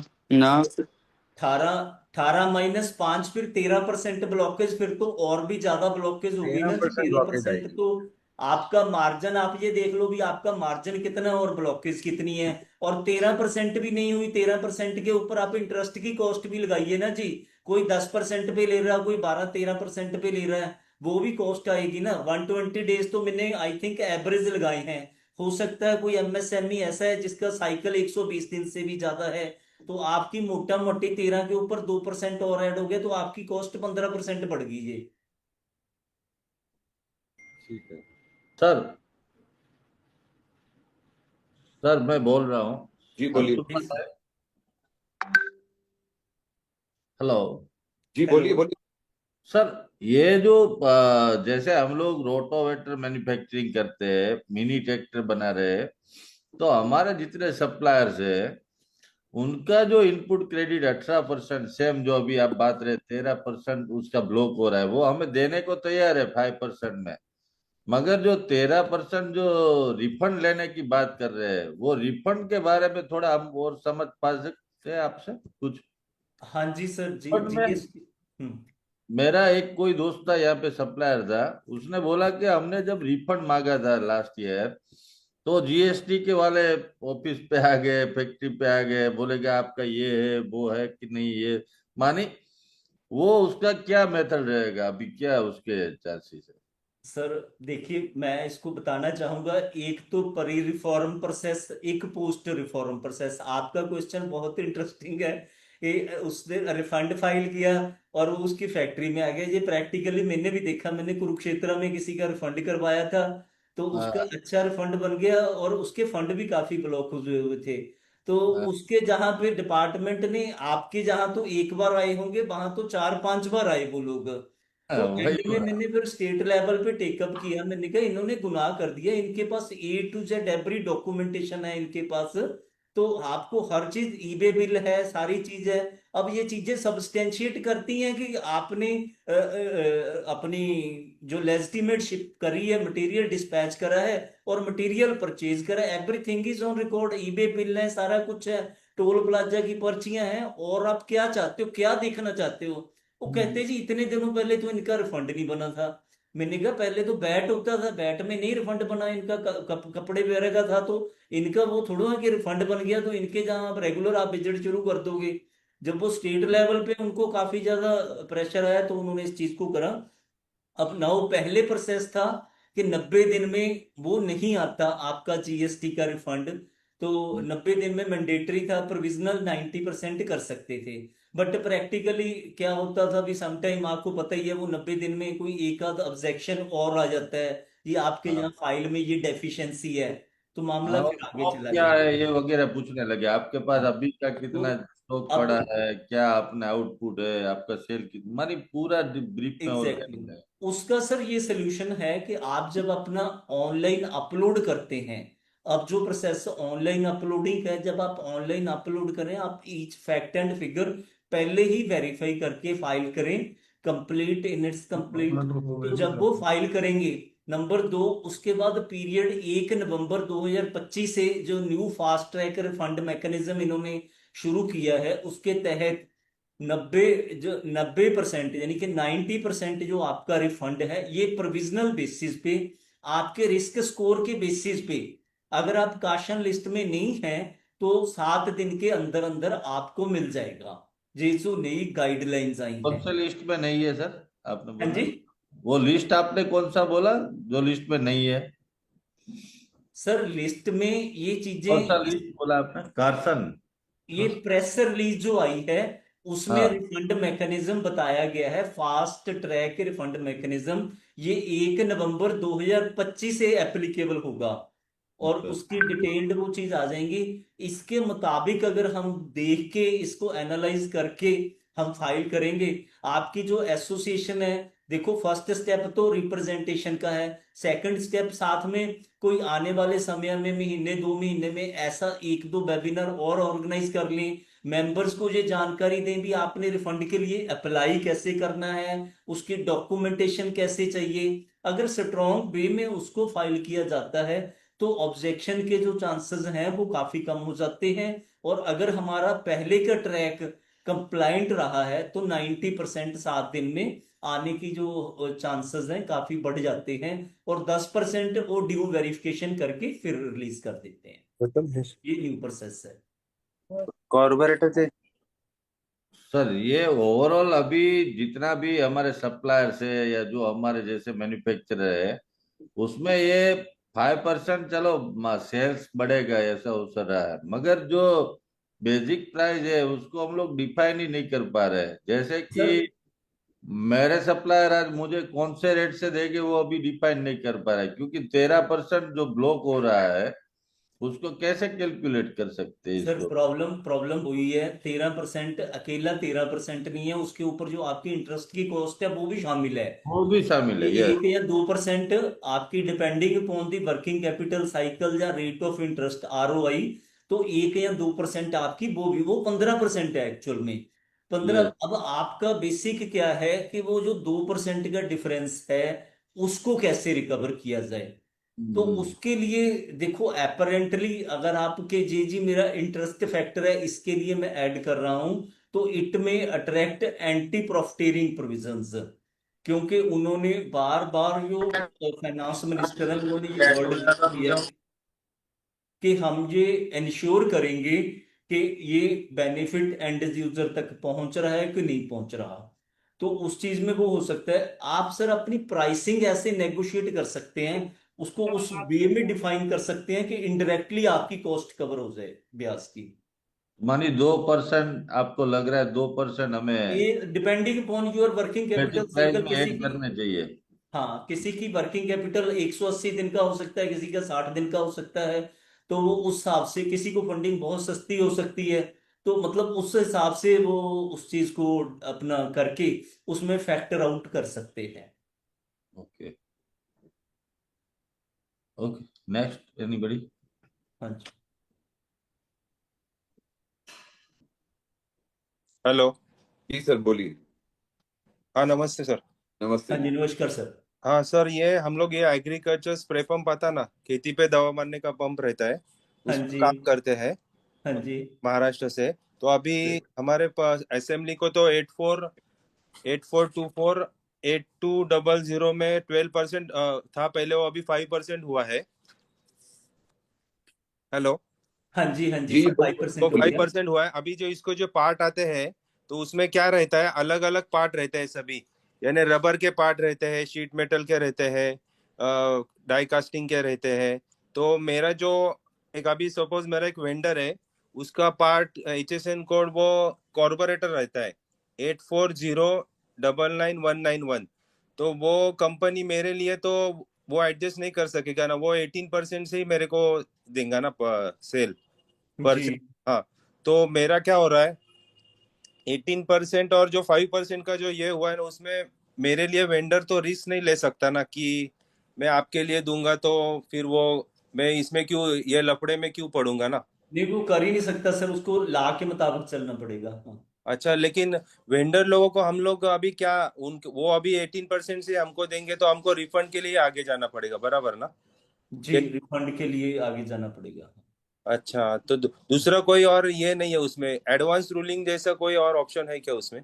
18 फिर 13% ब्लॉकेज, फिर तो और भी ज्यादा ब्लॉकेज होगी ना जी। 13% तेरह ब्लॉकेज परसेंट आएगी। तो आपका मार्जिन, आप ये देख लो भी आपका मार्जिन कितना है और ब्लॉकेज कितनी है। और 13% भी नहीं हुई, 13% के ऊपर आप इंटरेस्ट की कॉस्ट भी लगाइए ना जी। कोई 10% पे ले रहा है, कोई 12-13% पे ले रहा है, वो भी कॉस्ट आएगी ना। 120 डेज तो मैंने आई थिंक एवरेज लगाए हैं। हो सकता है कोई एमएसएमई ऐसा है जिसका साइकिल 120 दिन से भी ज्यादा है, तो आपकी मोटा मोटी 13 के ऊपर 2% और ऐड हो गया तो आपकी कॉस्ट 15% बढ़ गई ये। ठीक है सर सर मैं बोल रहा हूँ। जी बोलिए। हेलो। जी बोलिए बोलिए। सर ये जो जैसे हम लोग रोटोवेटर मैन्युफैक्चरिंग करते हैं, मिनी ट्रैक्टर बना रहे हैं, तो हमारे जितने सप्लायर्स है उनका जो इनपुट क्रेडिट 18%, सेम जो अभी आप बात रहे 13% उसका ब्लॉक हो रहा है, वो हमें देने को तैयार है 5% में। मगर जो 13% जो रिफंड लेने की बात कर रहे हैं, वो रिफंड के बारे में थोड़ा हम और समझ पा सकते हैं आपसे कुछ। हाँ जी सर जी, बट मैं, जीएसटी। मेरा एक कोई दोस्त था यहाँ पे सप्लायर था, उसने बोला कि हमने जब रिफंड मांगा था लास्ट ईयर, तो जीएसटी के वाले ऑफिस पे आ गए, फैक्ट्री पे आ गए, बोले कि आपका ये है वो है कि नहीं, ये मानी वो उसका क्या मेथड रहेगा अभी, क्या उसके चांसेस है। सर देखिए, मैं इसको बताना चाहूंगा, एक तो परी रिफॉर्म प्रोसेस, एक पोस्ट रिफॉर्म प्रोसेस। आपका क्वेश्चन बहुत इंटरेस्टिंग है। उसने रिफंड फाइल किया और वो उसकी फैक्ट्री में आ गया। ये प्रैक्टिकली मैंने भी देखा, मैंने कुरुक्षेत्र में किसी का रिफंड करवाया था, तो उसका हाँ, अच्छा रिफंड बन गया और उसके फंड भी काफी ब्लॉक हुए हुए थे। तो हाँ, उसके जहां पे डिपार्टमेंट ने, आपके जहां तो एक बार आए होंगे, वहां तो 4-5 बार आए वो लोग। तो वही एंड में मैंने फिर स्टेट लेवल पे टेकअप किया, मैंने कहा इन्होंने गुनाह कर दिया, इनके पास A to Z every documentation है इनके पास, तो आपको हर चीज ईबे बिल है, सारी चीज है। अब ये चीजें सब्सटेंशिएट करती हैं कि आपने अपनी जो लेजिटिमेट शिप करी है, मटेरियल डिस्पैच करा है और मटेरियल परचेज करा है, everything is on record, eBay bill है, सारा कुछ है, टोल प्लाजा की पर्चियां हैं, और आप क्या चाहते हो, क्या देखना चाहते हो? वो कहते जी इतने दिनों पहले तो इनका रिफंड नहीं बना था। मैंने कहा पहले तो बैट होता था, बैट में नहीं रिफंड बना इनका, कपड़े वगैरह का था, तो इनका वो थोड़ा है कि रिफंड बन गया तो इनके जहां आप रेगुलर आप विजिट शुरू कर दोगे। जब वो स्टेट लेवल पे उनको काफी ज्यादा प्रेशर आया तो उन्होंने इस चीज को करा। अब ना वो पहले प्रोसेस था कि 90 दिन में वो नहीं आता आपका जीएसटी का रिफंड, तो 90 दिन में मैंडेटरी था, प्रोविजनल 90% कर सकते थे। बट प्रैक्टिकली क्या होता था भी, समटाइम आपको पता ही है, वो 90 दिन में कोई एक आध ऑब्जेक्शन और आ जाता है, ये आपके यहाँ हाँ फाइल में ये डेफिशिएंसी है, तो मामला हाँ, फिर आगे अब चला क्या गया। है ये वगैरह पूछने लगे, आपके पास हाँ, अभी का तो कितना स्टॉक अब पड़ा है, क्या अपना आउटपुट है, आपका सेल कितना, मानी पूरा ब्रीफ में और एग्जैक्टली क्या है। उसका सर ये सोल्यूशन है कि आप जब अपना ऑनलाइन अपलोड करते हैं, अब जो प्रोसेस ऑनलाइन अपलोडिंग है, जब आप ऑनलाइन अपलोड करें, आप ईच फैक्ट एंड फिगर पहले ही वेरीफाई करके फाइल करें, कंप्लीट इन इट्स कंप्लीट। तो जब वो फाइल करेंगे, नंबर दो, उसके बाद पीरियड 1 नवंबर 2025 से जो new fast track refund mechanism इन्होंने शुरू किया है, उसके तहत 90% यानी कि 90% जो आपका रिफंड है, ये प्रोविजनल बेसिस पे, आपके रिस्क स्कोर के बेसिस पे, अगर आप काशन लिस्ट में नहीं हैं तो 7 दिन के अंदर अंदर आपको मिल जाएगा। ये जो नई गाइडलाइंस आई कौन हैं। सा लिस्ट में नहीं है सर, आपने हाँ बोला? जी। वो लिस्ट आपने कौन सा बोला जो लिस्ट में नहीं है? सर लिस्ट में ये कौन सा चीजें, लिस्ट बोला आपने, कार्सन? ये प्रेस रिलीज जो आई है उसमें हाँ। रिफंड मैकेनिज्म बताया गया है, फास्ट ट्रैक रिफंड मैकेनिज्म, ये 1 नवंबर 2025 से एप्लीकेबल होगा, और ओके। उसकी डिटेल्ड वो चीज आ जाएंगी। इसके मुताबिक अगर हम देख के इसको एनालाइज करके हम फाइल करेंगे, आपकी जो एसोसिएशन है, देखो फर्स्ट स्टेप तो रिप्रेजेंटेशन का है, सेकंड स्टेप साथ में कोई आने वाले समय में, महीने 2 महीने में ऐसा 1-2 वेबिनार और ऑर्गेनाइज कर लें, मेंबर्स को ये जानकारी दें भी आपने रिफंड के लिए अप्लाई कैसे करना है, उसकी डॉक्यूमेंटेशन कैसे चाहिए। अगर स्ट्रॉन्ग वे में उसको फाइल किया जाता है तो ऑब्जेक्शन के जो चांसेस हैं वो काफी कम हो जाते हैं, और अगर हमारा पहले का ट्रैक कंप्लाइंट रहा है तो 90% 7 दिन में आने की जो चांसेस हैं काफी बढ़ जाते हैं, और 10% वो ड्यू वेरिफिकेशन करके फिर रिलीज कर देते हैं। ये न्यू प्रोसेस है। कॉर्पोरेटर से सर ये ओवरऑल अभी जितना भी हमारे सप्लायर्स है या जो हमारे जैसे मैन्युफैक्चरर है, उसमें ये 5% चलो सेल्स बढ़ेगा ऐसा हो सा रहा है, मगर जो बेसिक प्राइस है उसको हम लोग डिफाइन ही नहीं कर पा रहे हैं। जैसे सर कि मेरे सप्लायर आज मुझे कौन से रेट से देंगे वो अभी डिफाइन नहीं कर पा रहा है, क्योंकि 13% जो ब्लॉक हो रहा है उसको कैसे कैलकुलेट कर सकते हैं सर इसको? प्रॉब्लम प्रॉब्लम हुई है, 13% अकेला 13% नहीं है, उसके ऊपर जो आपकी इंटरेस्ट की कॉस्ट है वो भी शामिल है। वो भी शामिल ये है, यस। 1 या 2% आपकी depending upon the working capital cycle या रेट ऑफ इंटरेस्ट आरओआई, तो 1 या 2% आपकी वो 15% है एक्चुअल में। 15। यस। अब आपका बेसिक क्या है कि वो जो 2% का डिफरेंस है उसको कैसे रिकवर किया जाए, तो उसके लिए देखो अपेरेंटली अगर आपके जे जी मेरा इंटरेस्ट फैक्टर है इसके लिए मैं ऐड कर रहा हूं, तो इट में अट्रैक्ट एंटी प्रॉफिटेरिंग प्रोविजंस, क्योंकि उन्होंने बार बार जो फाइनेंस मिनिस्टर है उन्होंने ये वर्ड किया है कि हम ये इंश्योर करेंगे कि ये बेनिफिट एंड यूजर तक पहुंच रहा है कि नहीं पहुंच रहा। तो उस चीज में वो हो सकता है आप सर अपनी प्राइसिंग ऐसे नेगोशिएट कर सकते हैं, उसको उस वे में डिफाइन कर सकते हैं कि इनडायरेक्टली आपकी कॉस्ट कवर हो जाए ब्याज की। मानी 2% आपको लग रहा है 2% हमें ये depending upon your working capital basic price cycle, में किसी ऐड की, करने चाहिए? हाँ किसी की वर्किंग कैपिटल 180 दिन का हो सकता है, किसी का 60 दिन का हो सकता है, तो वो उस हिसाब से किसी को फंडिंग बहुत सस्ती हो सकती है, तो मतलब उस हिसाब से वो उस चीज को अपना करके उसमें फैक्टर आउट कर सकते हैं। ओके। Okay, next anybody? हाँ जी। हेलो। जी सर बोलिए। हाँ, नमस्ते सर। नमस्ते। हाँ जी, नमस्कार सर। हाँ सर, ये हम लोग ये एग्रीकल्चर स्प्रे पंप आता ना, खेती पे दवा मारने का पंप रहता है, हाँ उसमें जी। काम करते हैं हाँ जी। महाराष्ट्र से। तो अभी हमारे पास असेंबली को तो 84 8200 में 12% था पहले, वो अभी 5% हुआ है। हेलो। हाँ जी। हाँ जी, जी 5% तो हो बोलिए। फाइव गया। परसेंट हुआ है अभी। जो इसको जो पार्ट आते हैं, तो उसमें क्या रहता है, अलग अलग पार्ट रहते हैं सभी। यानी रबर के पार्ट रहते हैं, शीट मेटल के रहते हैं, डाई कास्टिंग के रहते हैं। तो मेरा जो एक अभी सपोज मेरा एक वेंडर है, उसका पार्ट HSN कोड वो कॉर्पोरेटर रहता है 84099191। तो वो कंपनी मेरे लिए तो वो एडजस्ट नहीं कर सकेगा ना, वो 18% से ही मेरे को देगा ना सेल जी परचेज। हाँ। तो मेरा क्या हो रहा है, 18% और जो 5% का जो ये हुआ है ना, उसमें मेरे लिए वेंडर तो रिस्क नहीं ले सकता ना कि मैं आपके लिए दूंगा तो फिर वो मैं इसमें क्यों, ये लफड़े में क्यों पड़ूंगा ना। नहीं, वो कर ही नहीं सकता सर, उसको ला के मुताबिक चलना पड़ेगा। हाँ अच्छा, लेकिन वेंडर लोगों को हम लोग अभी क्या, उन वो अभी 18% से हमको देंगे तो हमको रिफंड के लिए आगे जाना पड़ेगा, बराबर ना? जी, रिफंड के लिए आगे जाना पड़ेगा। अच्छा, तो दूसरा कोई और ये नहीं है उसमें, एडवांस रूलिंग जैसा कोई और ऑप्शन है क्या उसमें?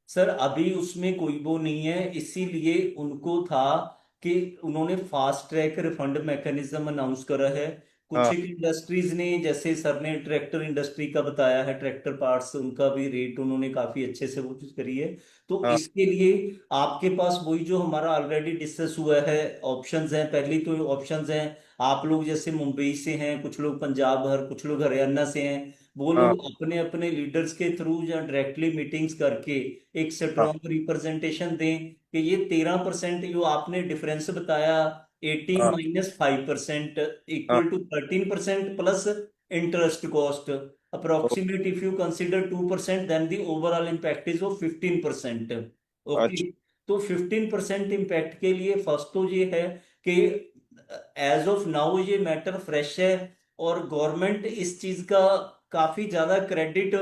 सर अभी उसमें कोई वो नहीं है, इसीलिए उनको था कि उन्होंने fast track refund mechanism announce करा है। कुछ हाँ। एक इंडस्ट्रीज ने, जैसे सर ने ट्रैक्टर इंडस्ट्री का बताया है, ट्रैक्टर पार्ट्स, उनका भी रेट उन्होंने काफी अच्छे से वो चीज करी है। तो हाँ। इसके लिए आपके पास वही जो हमारा ऑलरेडी डिस्कस हुआ है, ऑप्शंस हैं। पहली तो ऑप्शंस हैं, आप लोग जैसे मुंबई से हैं, कुछ लोग पंजाब, हर कुछ लोग हरियाणा से हैं, वो हाँ। लोग अपने अपने लीडर्स के थ्रू या डायरेक्टली मीटिंग्स करके एक हाँ। स्ट्रॉन्ग रिप्रेजेंटेशन दें कि ये 13% जो आपने डिफरेंस बताया, 18 हाँ। -5% हाँ। Equal to 13% plus interest cost, ओ- approximate if you consider 2%, then the overall impact is of 15%। Okay. अच्छा। तो 15% इम्पैक्ट के लिए फर्स्ट तो ये है कि एज ऑफ नाउ ये मैटर फ्रेश है, और गवर्नमेंट इस चीज का काफी ज्यादा क्रेडिट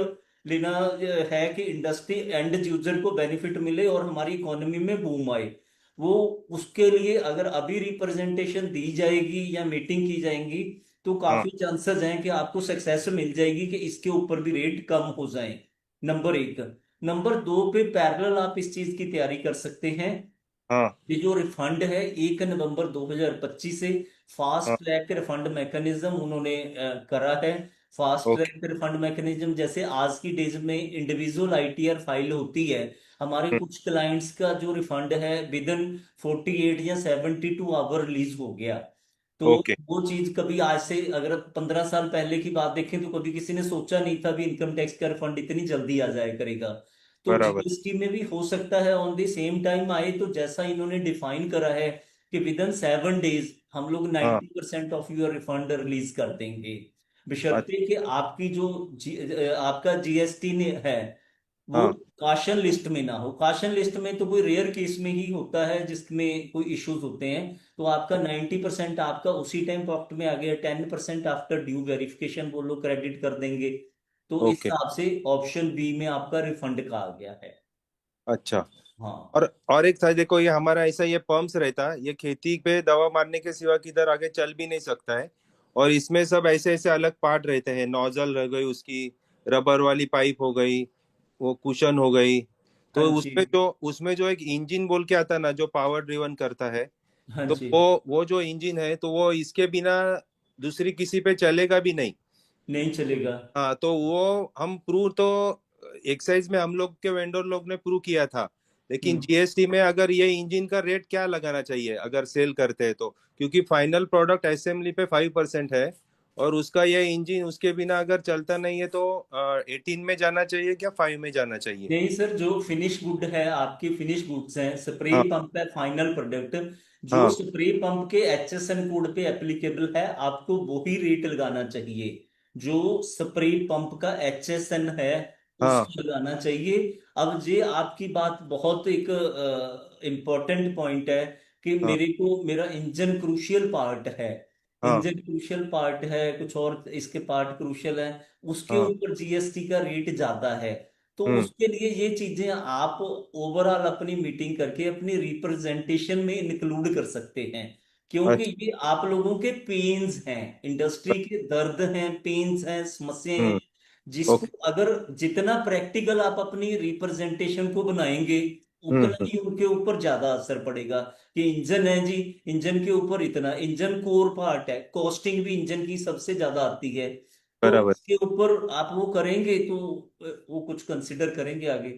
लेना है कि इंडस्ट्री एंड यूजर को बेनिफिट मिले और हमारी इकोनॉमी में बूम आए। वो उसके लिए अगर अभी रिप्रेजेंटेशन दी जाएगी या मीटिंग की जाएंगी, तो हाँ। काफी चांसेस हैं कि आपको सक्सेस मिल जाएगी कि इसके ऊपर भी रेट कम हो जाए। नंबर एक। नंबर दो पे पैरेलल आप इस चीज की तैयारी कर सकते हैं। हाँ। ये जो रिफंड है 1 नवंबर 2025 से हाँ। फास्ट ट्रैक रिफंड मैकेनिज्म उन्होंने करा है। Fast okay. Track refund mechanism जैसे आज की डेज में इंडिविजुअल ITR फाइल होती है, हमारे हम्म। कुछ क्लाइंट्स का जो रिफंड है विद इन 48 या 72 आवर रिलीज हो गया। तो ओके। वो चीज कभी आज से अगर 15 साल पहले की बात देखें तो कभी किसी ने सोचा नहीं था भी इनकम टैक्स का रिफंड इतनी जल्दी आ जाया करेगा। तो बराबर। GST में भी हो सकता है ऑन द सेम टाइम आए, तो जैसा इन्होंने डिफाइन करा है कि विद इन 7 डेज हम लोग हाँ। 90% ऑफ योर रिफंड रिलीज कर देंगे, अच्छा। बशर्ते कि आपकी जो आपका GST ने है वो हाँ। काशन लिस्ट में ना हो। काशन लिस्ट में तो कोई रेयर केस में ही होता है जिसमें कोई इश्यूज होते हैं। तो आपका 90% आपका उसी टाइम पॉकेट में आ गया, 10% आफ्टर ड्यू वेरिफिकेशन वो लोग क्रेडिट कर देंगे। तो इस ओके। हिसाब से ऑप्शन बी में आपका रिफंड का आ गया है। अच्छा। हाँ और एक था, देखो ये हमारा ऐसा ये पंप्स रहता है, ये खेती पे दवा मारने के सिवा किधर आगे चल भी नहीं सकता है। और इसमें सब ऐसे ऐसे अलग पार्ट रहते हैं, नोजल रह गई उसकी, रबर वाली पाइप हो गई, वो कुशन हो गई। हाँ तो जी। उसमें जो एक इंजन बोल के आता है ना, जो पावर ड्रिवन करता है। हाँ तो जी। वो जो इंजन है, तो वो इसके बिना दूसरी किसी पे चलेगा भी नहीं। नहीं चलेगा। हाँ, तो वो हम प्रूव तो एक्साइज में हम लोग के वेंडर लोग ने प्रूव किया था। लेकिन हम्म। GST में अगर ये इंजन का रेट क्या लगाना चाहिए अगर सेल करते हैं तो, क्योंकि फाइनल प्रोडक्ट असेंबली पे 5% है, और उसका ये इंजन उसके बिना अगर चलता नहीं है तो 18 में जाना चाहिए क्या 5 में जाना चाहिए? नहीं सर, जो फिनिश गुड है, आपकी फिनिश गुड्स हैं, स्प्रे हाँ। पंप है फाइनल प्रोडक्ट, जो हाँ। स्प्रे पंप के HSN कोड पे एप्लीकेबल है, आपको वही रेट लगाना चाहिए। जो स्प्रे पंप का HSN है हाँ। उसको लगाना चाहिए। अब ये आपकी बात बहुत एक इम्पोर्टेंट पॉइंट है कि हाँ। मेरे को मेरा इंजन क्रूशियल पार्ट है। हाँ। इंजन क्रूशियल पार्ट है, कुछ और इसके पार्ट क्रूशियल है, उसके हाँ। ऊपर GST का रेट ज्यादा है। तो हम्म। उसके लिए ये चीजें आप ओवरऑल अपनी मीटिंग करके अपनी रिप्रेजेंटेशन में इंक्लूड कर सकते हैं, क्योंकि अच्छा। ये आप लोगों के पेन्स हैं, इंडस्ट्री के दर्द हैं, पेन्स हैं, समस्याएं हैं, हम्म। जिसको ओके। अगर जितना प्रैक्टिकल आप अपनी रिप्रेजेंटेशन को बनाएंगे उतना हम्म। ही उनके ऊपर ज्यादा असर पड़ेगा। कि इंजन है जी, इंजन के ऊपर इतना, इंजन कोर पार्ट है, कॉस्टिंग भी इंजन की सबसे ज्यादा आती है, तो बराबर। इसके ऊपर आप वो करेंगे तो वो कुछ कंसिडर करेंगे आगे।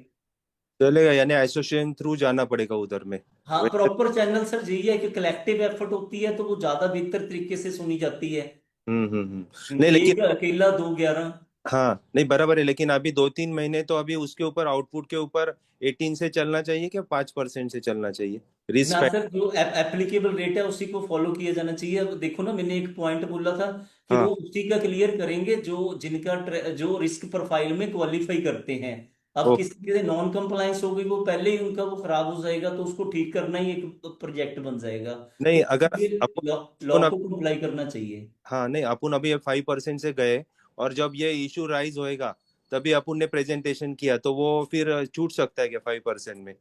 चलेगा, यानी एसोसिएशन थ्रू जाना पड़ेगा उधर में। हाँ, वैसे। प्रॉपर चैनल सर यही है कि कलेक्टिव एफर्ट होती है तो वो ज्यादा बेहतर तरीके से सुनी जाती है। नहीं लेकिन। एक अकेला दो 11। हाँ नहीं, बराबर है, लेकिन अभी 2-3 महीने तो अभी उसके ऊपर आउटपुट के ऊपर 18 से चलना चाहिए क्या 5% से चलना चाहिए ना रिस्क। सर, जो एप्लीकेबल रेट है उसी को फॉलो किया जाना चाहिए। अब देखो ना, मैंने एक पॉइंट बोला था कि वो हाँ उसी का क्लियर करेंगे जो जिनका जो रिस्क प्रोफाइल में क्वालिफाई करते हैं। अब ओके। किसी के नॉन कंप्लायंस हो गई, वो पहले ही उनका वो खराब हो जाएगा, तो उसको ठीक करना ही एक प्रोजेक्ट बन जाएगा। नहीं तो अगर इसलिए अपन लॉ अपन को कंप्लाई करना चाहिए। हाँ नहीं, अपन अभी 5% से गए, और जब ये इशू राइज होएगा तभी अपन ने प्रेजेंटेशन किया, तो वो फिर छूट सकता है क्या 5% में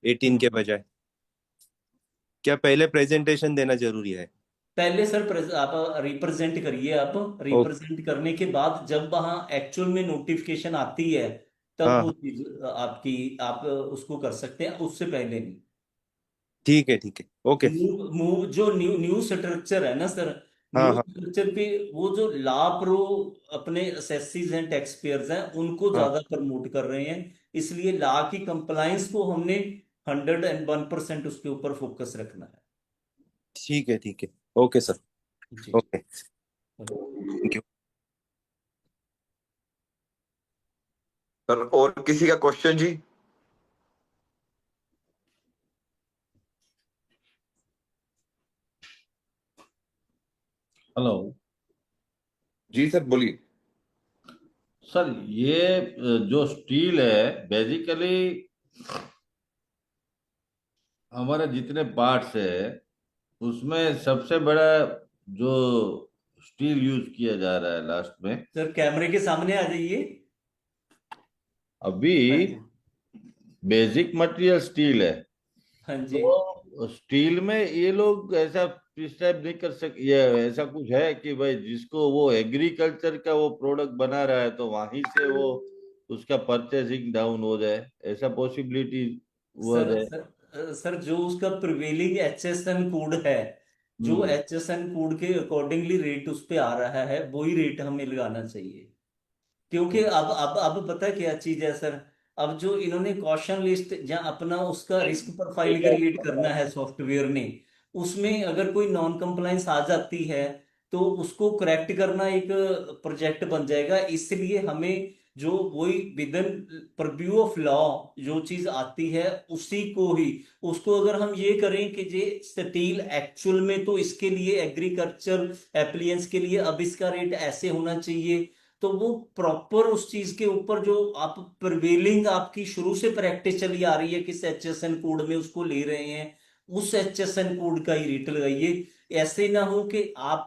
18 के हम्म। बजाय? क्या पहले प्रेजेंटेशन देना जरूरी है? पहले सर आप रिप्रेजेंट करिए, आप ओके। रिप्रेजेंट करने के बाद जब वहां एक्चुअल में नोटिफिकेशन आती है तब हाँ वो हाँ, चीज आपकी आप उसको कर सकते हैं, उससे पहले नहीं। ठीक है ठीक है। ओके। मूव मूव जो न्यू न्यू स्ट्रक्चर है ना सर, हाँ न्यू हाँ स्ट्रक्चर पे वो जो ला प्रो अपने असेसीज हैं, टैक्स पेयर्स हैं, उनको हाँ, ज्यादा प्रमोट कर रहे हैं। इसलिए ला की कंप्लायंस को हमने 101% उसके ऊपर फोकस रखना है। ठीक है ठीक है। Okay sir. जी ओके। जी। Thank you. सर और किसी का क्वेश्चन जी? हेलो जी सर बोलिए। सर, ये जो स्टील है बेसिकली हमारे जितने पार्ट्स है उसमें सबसे बड़ा जो स्टील यूज किया जा रहा है लास्ट में सर कैमरे के सामने आ जाइए। अभी हाँ जी। बेसिक मटेरियल स्टील है। हाँ जी। तो स्टील में ये लोग ऐसा प्रिस्क्राइब नहीं कर सक, ये ऐसा कुछ है कि भाई जिसको वो एग्रीकल्चर का वो प्रोडक्ट बना रहा है तो वहीं से वो उसका परचेसिंग डाउन हो जाए, ऐसा पॉसिबिलिटी हुआ सर जाए? सर सर जो उसका प्रिवेलिंग HSN कोड है, जो हम्म। HSN कोड के अकॉर्डिंगली रेट उस पे आ रहा है, वही रेट हमें लगाना चाहिए। क्योंकि अब पता है क्या चीज है सर, अब जो इन्होंने कॉशन लिस्ट या अपना उसका रिस्क प्रोफाइल क्रिएट करना है सॉफ्टवेयर ने, उसमें अगर कोई नॉन कंप्लायंस आ जाती है तो उसको करेक्ट करना एक प्रोजेक्ट बन जाएगा। इसलिए हमें जो वही with in purview of law जो चीज आती है उसी को ही, उसको अगर हम ये करें कि जे स्टील एक्चुअल में तो इसके लिए एग्रीकल्चर एप्लियंस के लिए अब इसका रेट ऐसे होना चाहिए, तो वो प्रॉपर उस चीज के ऊपर जो आप प्रिवेलिंग आपकी शुरू से प्रैक्टिस चली आ रही है किस HSN कोड में उसको ले रहे हैं, उस HSN कोड का ही रेट लगाइए। ऐसे ना हो कि आप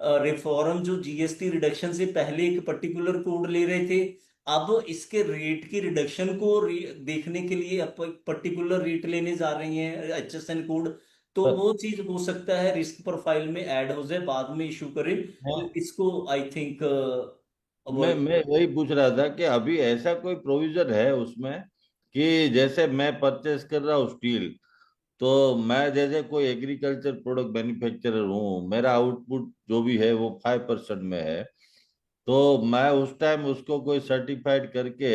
रिफॉर्म जो GST रिडक्शन से पहले एक पर्टिकुलर कोड ले रहे थे, अब इसके रेट की रिडक्शन को देखने के लिए आप पर्टिकुलर रेट लेने जा रहे हैं HSN कोड, तो वो चीज हो सकता है रिस्क प्रोफाइल में ऐड हो जाए, बाद में इशू करें, तो हाँ, इसको आई थिंक अवॉइड। मैं वही पूछ रहा था कि अभी ऐसा कोई प्रोविजन है उसमें कि जैसे मैं परचेस कर रहा हूँ स्टील, तो मैं जैसे कोई एग्रीकल्चर प्रोडक्ट मैन्युफैक्चरर हूँ, मेरा आउटपुट जो भी है वो 5% में है, तो मैं उस टाइम उसको कोई सर्टिफाइड करके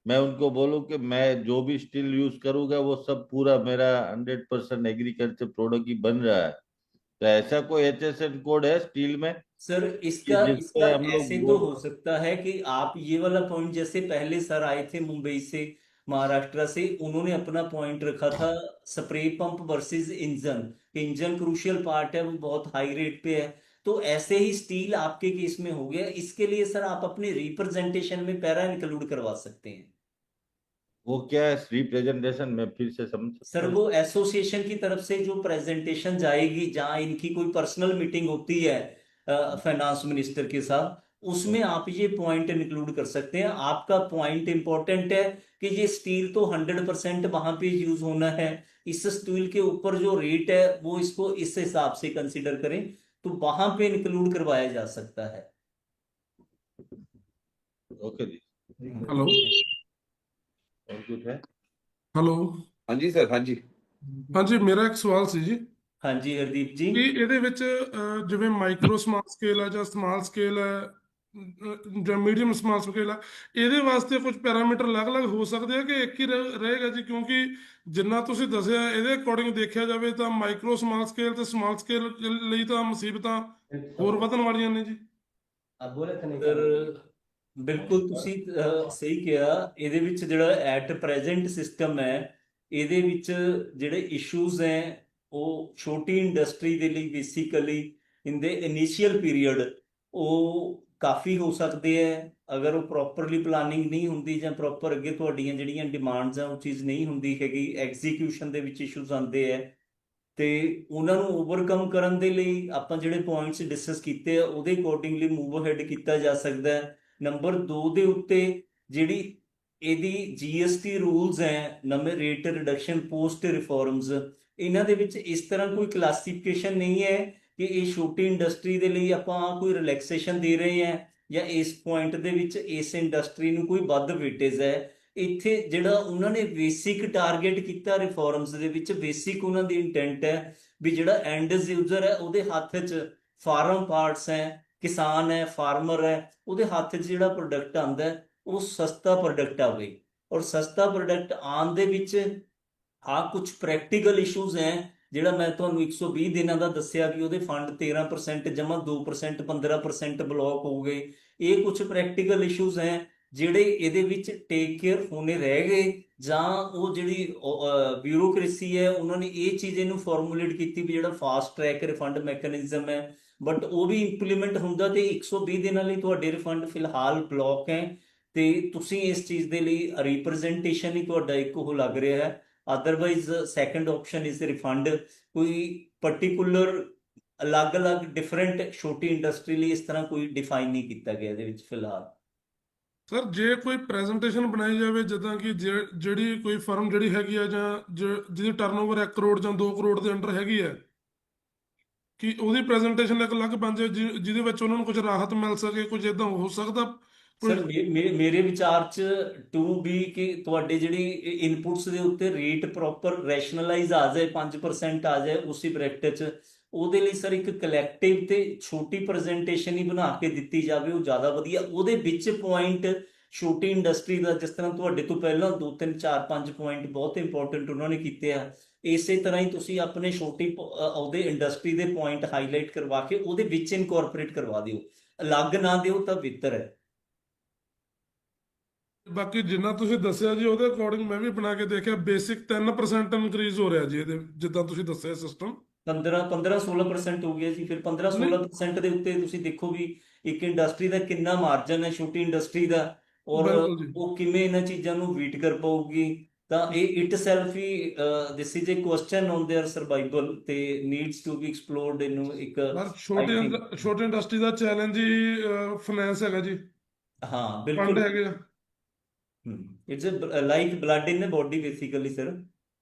मैं उनको बोलूँ कि मैं जो भी स्टील यूज करूंगा वो सब पूरा मेरा 100% एग्रीकल्चर प्रोडक्ट ही बन रहा है, तो ऐसा कोई HSN कोड है स्टील में सर कि इसका इसका जिसपे हम लोग ऐसे तो वो? हो सकता है कि आप ये वाला पॉइंट, जैसे पहले सर आए थे मुंबई से, महाराष्ट्र से, उन्होंने अपना पॉइंट रखा था spray pump versus engine, engine crucial part है, वो बहुत हाई रेट पे है। तो ऐसे ही स्टील आपके केस में हो गया। इसके लिए सर आप अपने रिप्रेजेंटेशन में पैरा इंक्लूड करवा सकते हैं। वो क्या है रिप्रेजेंटेशन में, फिर से समझ सकता सर हूँ? वो एसोसिएशन की तरफ से जो प्रेजेंटेशन जाएगी, जहां इनकी कोई पर्सनल मीटिंग होती है फाइनेंस मिनिस्टर के साथ, उसमें आप ये पॉइंट इंक्लूड कर सकते हैं। आपका पॉइंट इंपॉर्टेंट है कि ये स्टील तो 100% वहां पे यूज होना है, इस स्टील के ऊपर जो रेट है वो इसको इस हिसाब से कंसीडर करें, तो वहां पे इंक्लूड करवाया जा सकता है। ओके जी। हेलो और कुछ है? हेलो। हाँ जी सर, हाँ जी। हाँ ਜੀ ਮੇਰਾ ਇੱਕ ਸਵਾਲ ਸੀ ਜੀ हाँ जी हरदीप जी। ਕਿ ਇਹਦੇ ਵਿੱਚ ਜਿਵੇਂ ਮਾਈਕਰੋ ਸਮਾਲ ਸਕੇਲ ਹੈ ਜਾਂ ਸਮਾਲ ਸਕੇਲ ਹੈ ਜਾਂ ਮੀਡੀਅਮ ਸਮਾਲ ਸਕੇਲ ਹੈ, ਇਹਦੇ ਵਾਸਤੇ ਕੁਝ ਪੈਰਾਮੀਟਰ ਅਲੱਗ-ਅਲੱਗ ਹੋ ਸਕਦੇ ਆ ਕਿ ਇੱਕ ਹੀ ਰਹੇਗਾ ਜੀ? ਕਿਉਂਕਿ ਜਿੰਨਾ ਤੁਸੀਂ ਦੱਸਿਆ ਇਹਦੇ ਅਕੋਰਡਿੰਗ ਦੇਖਿਆ ਜਾਵੇ ਤਾਂ ਮਾਈਕਰੋ ਸਮਾਲ ਸਕੇਲ ਤੇ ਸਮਾਲ ਸਕੇਲ ਲਈ ਤਾਂ ਮੁਸੀਬਤਾਂ ਹੋਰ ਵਧਣ ਵਾਲੀਆਂ ਨੇ ਜੀ। ਸਰ ਬਿਲਕੁਲ ਤੁਸੀਂ ਸਹੀ ਕਿਹਾ। ਇਹਦੇ ਵਿੱਚ ਜਿਹੜਾ ਐਟ ਪ੍ਰੈਜ਼ੈਂਟ ਸਿਸਟਮ ਹੈ, ਇਹਦੇ ਵਿੱਚ ਜਿਹੜੇ ਇਸ਼ੂਜ਼ ਹੈ ਉਹ ਛੋਟੀ ਇੰਡਸਟਰੀ ਦੇ ਲਈ ਬੇਸਿਕਲੀ ਇਨ ਦੇ ਇਨੀਸ਼ੀਅਲ ਪੀਰੀਅਡ ਉਹ ਕਾਫੀ ਹੋ ਸਕਦੇ ਹੈ। ਅਗਰ ਉਹ ਪ੍ਰੋਪਰਲੀ ਪਲਾਨਿੰਗ ਨਹੀਂ ਹੁੰਦੀ ਜਾਂ ਪ੍ਰੋਪਰ ਅੱਗੇ ਤੁਹਾਡੀਆਂ ਜਿਹੜੀਆਂ ਡਿਮਾਂਡਸ ਆ ਉਹ ਚੀਜ਼ ਨਹੀਂ ਹੁੰਦੀ ਹੈਗੀ, ਐਗਜ਼ੀਕਿਊਸ਼ਨ ਦੇ ਵਿੱਚ ਇਸ਼ੂਜ਼ ਆਉਂਦੇ ਹੈ, ਤੇ ਉਹਨਾਂ ਨੂੰ ਓਵਰਕਮ ਕਰਨ ਦੇ ਲਈ ਆਪਾਂ ਜਿਹੜੇ ਪੁਆਇੰਟਸ ਡਿਸਕਸ ਕੀਤੇ ਆ ਉਹਦੇ ਅਕੋਰਡਿੰਗਲੀ ਮੂਵ ਅਹੈਡ ਕੀਤਾ ਜਾ ਸਕਦਾ ਹੈ। ਨੰਬਰ 2 ਦੇ ਉੱਤੇ ਜਿਹੜੀ ਇਹਦੀ GST ਰੂਲਸ ਹੈ, ਨਵੇਂ ਰੇਟ ਰਿਡਕਸ਼ਨ ਪੋਸਟ ਰਿਫਾਰਮਸ, ਇਹਨਾਂ ਦੇ ਵਿੱਚ ਇਸ ਤਰ੍ਹਾਂ ਕੋਈ ਕਲਾਸੀਫਿਕੇਸ਼ਨ ਨਹੀਂ ਹੈ ਕਿ ਇਹ ਛੋਟੀ ਇੰਡਸਟਰੀ ਦੇ ਲਈ ਆਪਾਂ ਕੋਈ ਰਿਲੈਕਸੇਸ਼ਨ ਦੇ ਰਹੇ ਹਾਂ ਜਾਂ ਇਸ ਪੁਆਇੰਟ ਦੇ ਵਿੱਚ ਇਸ ਇੰਡਸਟਰੀ ਨੂੰ ਕੋਈ ਵੱਧ ਵੇਟੇਜ ਹੈ। ਇੱਥੇ ਜਿਹੜਾ ਉਹਨਾਂ ਨੇ ਬੇਸਿਕ ਟਾਰਗੇਟ ਕੀਤਾ ਰਿਫਾਰਮਸ ਦੇ ਵਿੱਚ, ਬੇਸਿਕ ਉਹਨਾਂ ਦੀ ਇੰਟੈਂਟ ਹੈ ਵੀ ਜਿਹੜਾ ਐਂਡ ਯੂਜ਼ਰ ਹੈ ਉਹਦੇ ਹੱਥ 'ਚ ਫਾਰਮ ਪਾਰਟਸ ਹੈ, ਕਿਸਾਨ ਹੈ, ਫਾਰਮਰ ਹੈ, ਉਹਦੇ ਹੱਥ 'ਚ ਜਿਹੜਾ ਪ੍ਰੋਡਕਟ ਆਉਂਦਾ ਹੈ ਉਹ ਸਸਤਾ ਪ੍ਰੋਡਕਟ ਆਵੇ। ਔਰ ਸਸਤਾ ਪ੍ਰੋਡਕਟ ਆਉਣ ਦੇ ਵਿੱਚ ਕੁਝ ਪ੍ਰੈਕਟੀਕਲ ਇਸ਼ੂਜ਼ ਹੈ, ਜਿਹੜਾ ਮੈਂ ਤੁਹਾਨੂੰ 120 ਦਿਨਾਂ ਦਾ ਦੱਸਿਆ ਵੀ ਉਹਦੇ ਫੰਡ 13% ਜਮ੍ਹਾਂ, 2% 15% ਬਲੌਕ ਹੋ ਗਏ। ਇਹ ਕੁਝ ਪ੍ਰੈਕਟੀਕਲ ਇਸ਼ੂਜ਼ ਹੈ ਜਿਹੜੇ ਇਹਦੇ ਵਿੱਚ ਟੇਕ ਕੇਅਰ ਹੋਣੇ ਰਹਿ ਗਏ, ਜਾਂ ਉਹ ਜਿਹੜੀ ਬਿਊਰੋਕ੍ਰੇਸੀ ਹੈ ਉਹਨਾਂ ਨੇ ਇਹ ਚੀਜ਼ ਇਹਨੂੰ ਫਾਰਮੂਲੇਟ ਕੀਤੀ ਵੀ ਜਿਹੜਾ ਫਾਸਟ ਟਰੈਕ ਰਿਫੰਡ ਮੈਕੈਨਿਜ਼ਮ ਹੈ, ਬਟ ਉਹ ਵੀ ਇੰਪਲੀਮੈਂਟ ਹੁੰਦਾ ਤੇ 120 ਦਿਨਾਂ ਲਈ ਤੁਹਾਡੇ ਰਿਫੰਡ ਫਿਲਹਾਲ ਬਲੌਕ ਹੈ। ਤੇ ਤੁਸੀਂ ਇਸ ਚੀਜ਼ ਦੇ ਲਈ ਰਿਪਰੈਜ਼ੈਂਟੇਸ਼ਨ ਹੀ ਤੁਹਾਡਾ ਇੱਕ ਉਹ ਲੱਗ ਰਿਹਾ ਹੈ। Otherwise second option is refund. ਕੋਈ ਪਰਟੀਕੂਲਰ ਅਲੱਗ-ਅਲੱਗ ਡਿਫਰੈਂਟ ਛੋਟੀ ਇੰਡਸਟਰੀ ਲਈ ਇਸ ਤਰ੍ਹਾਂ ਕੋਈ ਡਿਫਾਈਨ ਨਹੀਂ ਕੀਤਾ ਗਿਆ ਇਹਦੇ ਵਿੱਚ ਫਿਲਹਾਲ। ਸਰ ਜੇ ਕੋਈ ਪ੍ਰੈਜੈਂਟੇਸ਼ਨ ਬਣਾਈ ਜਾਵੇ ਜਿੱਦਾਂ ਕਿ ਜਿਹੜੀ ਕੋਈ ਫਰਮ ਜਿਹੜੀ ਹੈਗੀ ਆ ਜਾਂ ਜਿਹਦੀ ਟਰਨਓਵਰ 1 ਕਰੋੜ ਜਾਂ 2 ਕਰੋੜ ਦੇ ਅੰਡਰ ਹੈਗੀ ਹੈ, ਕਿ ਉਹਦੀ ਪ੍ਰੈਜੈਂਟੇਸ਼ਨ ਇੱਕ ਅਲੱਗ ਬਣ ਜਾਏ ਜਿਹਦੇ ਵਿੱਚ ਉਹਨਾਂ ਨੂੰ ਕੁਝ ਰਾਹਤ ਮਿਲ ਸਕੇ, ਕੁਝ ਇਦਾਂ ਹੋ ਸਕਦਾ? ਸਰ ਮੇਰੇ ਵਿਚਾਰ ਚ ਟੂ ਵੀ ਕਿ ਤੁਹਾਡੇ ਜਿਹੜੀ ਇਨਪੁਟਸ ਦੇ ਉੱਤੇ ਰੇਟ ਪ੍ਰੋਪਰ ਰੈਸ਼ਨਲਾਈਜ਼ ਆ ਜਾਏ, 5% ਆ ਜਾਏ ਉਸੇ ਬ੍ਰੈਕਟ ਚ, ਉਹਦੇ ਲਈ ਸਰ ਇੱਕ ਕਲੈਕਟਿਵ ਤੇ ਛੋਟੀ ਪ੍ਰੈਜੈਂਟੇਸ਼ਨ ਹੀ ਬਣਾ ਕੇ ਦਿੱਤੀ ਜਾਵੇ, ਉਹ ਜ਼ਿਆਦਾ ਵਧੀਆ। ਉਹਦੇ ਵਿੱਚ ਪੁਆਇੰਟ ਛੋਟੀ ਇੰਡਸਟਰੀ ਦਾ, ਜਿਸ ਤਰ੍ਹਾਂ ਤੁਹਾਡੇ ਤੋਂ ਪਹਿਲਾਂ 2 3 4 5 ਪੁਆਇੰਟ ਬਹੁਤ ਇੰਪੋਰਟੈਂਟ ਉਹਨਾਂ ਨੇ ਕੀਤੇ ਆ, ਇਸੇ ਤਰ੍ਹਾਂ ਹੀ ਤੁਸੀਂ ਆਪਣੇ ਛੋਟੀ ਉਹਦੇ ਇੰਡਸਟਰੀ ਦੇ ਪੁਆਇੰਟ ਹਾਈਲਾਈਟ ਕਰਵਾ ਕੇ ਉਹਦੇ ਵਿੱਚ ਇਨਕੋਰਪੋਰੇਟ ਕਰਵਾ ਦਿਓ, ਅਲੱਗ ਨਾ ਦਿਓ ਤਾਂ ਬਿਹਤਰ ਹੈ। ਬਾਕੀ ਜਿੰਨਾ ਤੁਸੀਂ ਦੱਸਿਆ ਜੀ ਉਹਦੇ ਅਕੋਰਡਿੰਗ ਮੈਂ ਵੀ ਬਣਾ ਕੇ ਦੇਖਿਆ, ਬੇਸਿਕ 3% ਇਨਕਰੀਜ਼ ਹੋ ਰਿਹਾ ਜੀ ਇਹਦੇ, ਜਿੱਦਾਂ ਤੁਸੀਂ ਦੱਸਿਆ ਸਿਸਟਮ 15-16% ਹੋ ਗਿਆ ਜੀ। ਫਿਰ 15-16% ਦੇ ਉੱਤੇ ਤੁਸੀਂ ਦੇਖੋ ਵੀ ਇੱਕ ਇੰਡਸਟਰੀ ਦਾ ਕਿੰਨਾ ਮਾਰਜਨ ਹੈ ਛੋਟੀ ਇੰਡਸਟਰੀ ਦਾ, ਔਰ ਉਹ ਕਿਵੇਂ ਇਹਨਾਂ ਚੀਜ਼ਾਂ ਨੂੰ ਵੀਟ ਕਰ ਪਾਊਗੀ। ਤਾਂ ਇਹ ਇਟ ਸੈਲਫ ਹੀ this is a question on their survival ਤੇ ਨੀਡਸ ਟੂ ਬੀ ਐਕਸਪਲੋਰਡ। ਇਹਨੂੰ ਇੱਕ ਛੋਟੀ ਇੰਡਸਟਰੀ ਦਾ ਚੈਲੰਜ ਹੀ ਫਾਈਨੈਂਸ ਹੈਗਾ ਜੀ। ਹਾਂ ਫੰਡ ਬਿਲਕੁਲ ਹੈਗੇ ਆ। It's like blood in body basically sir.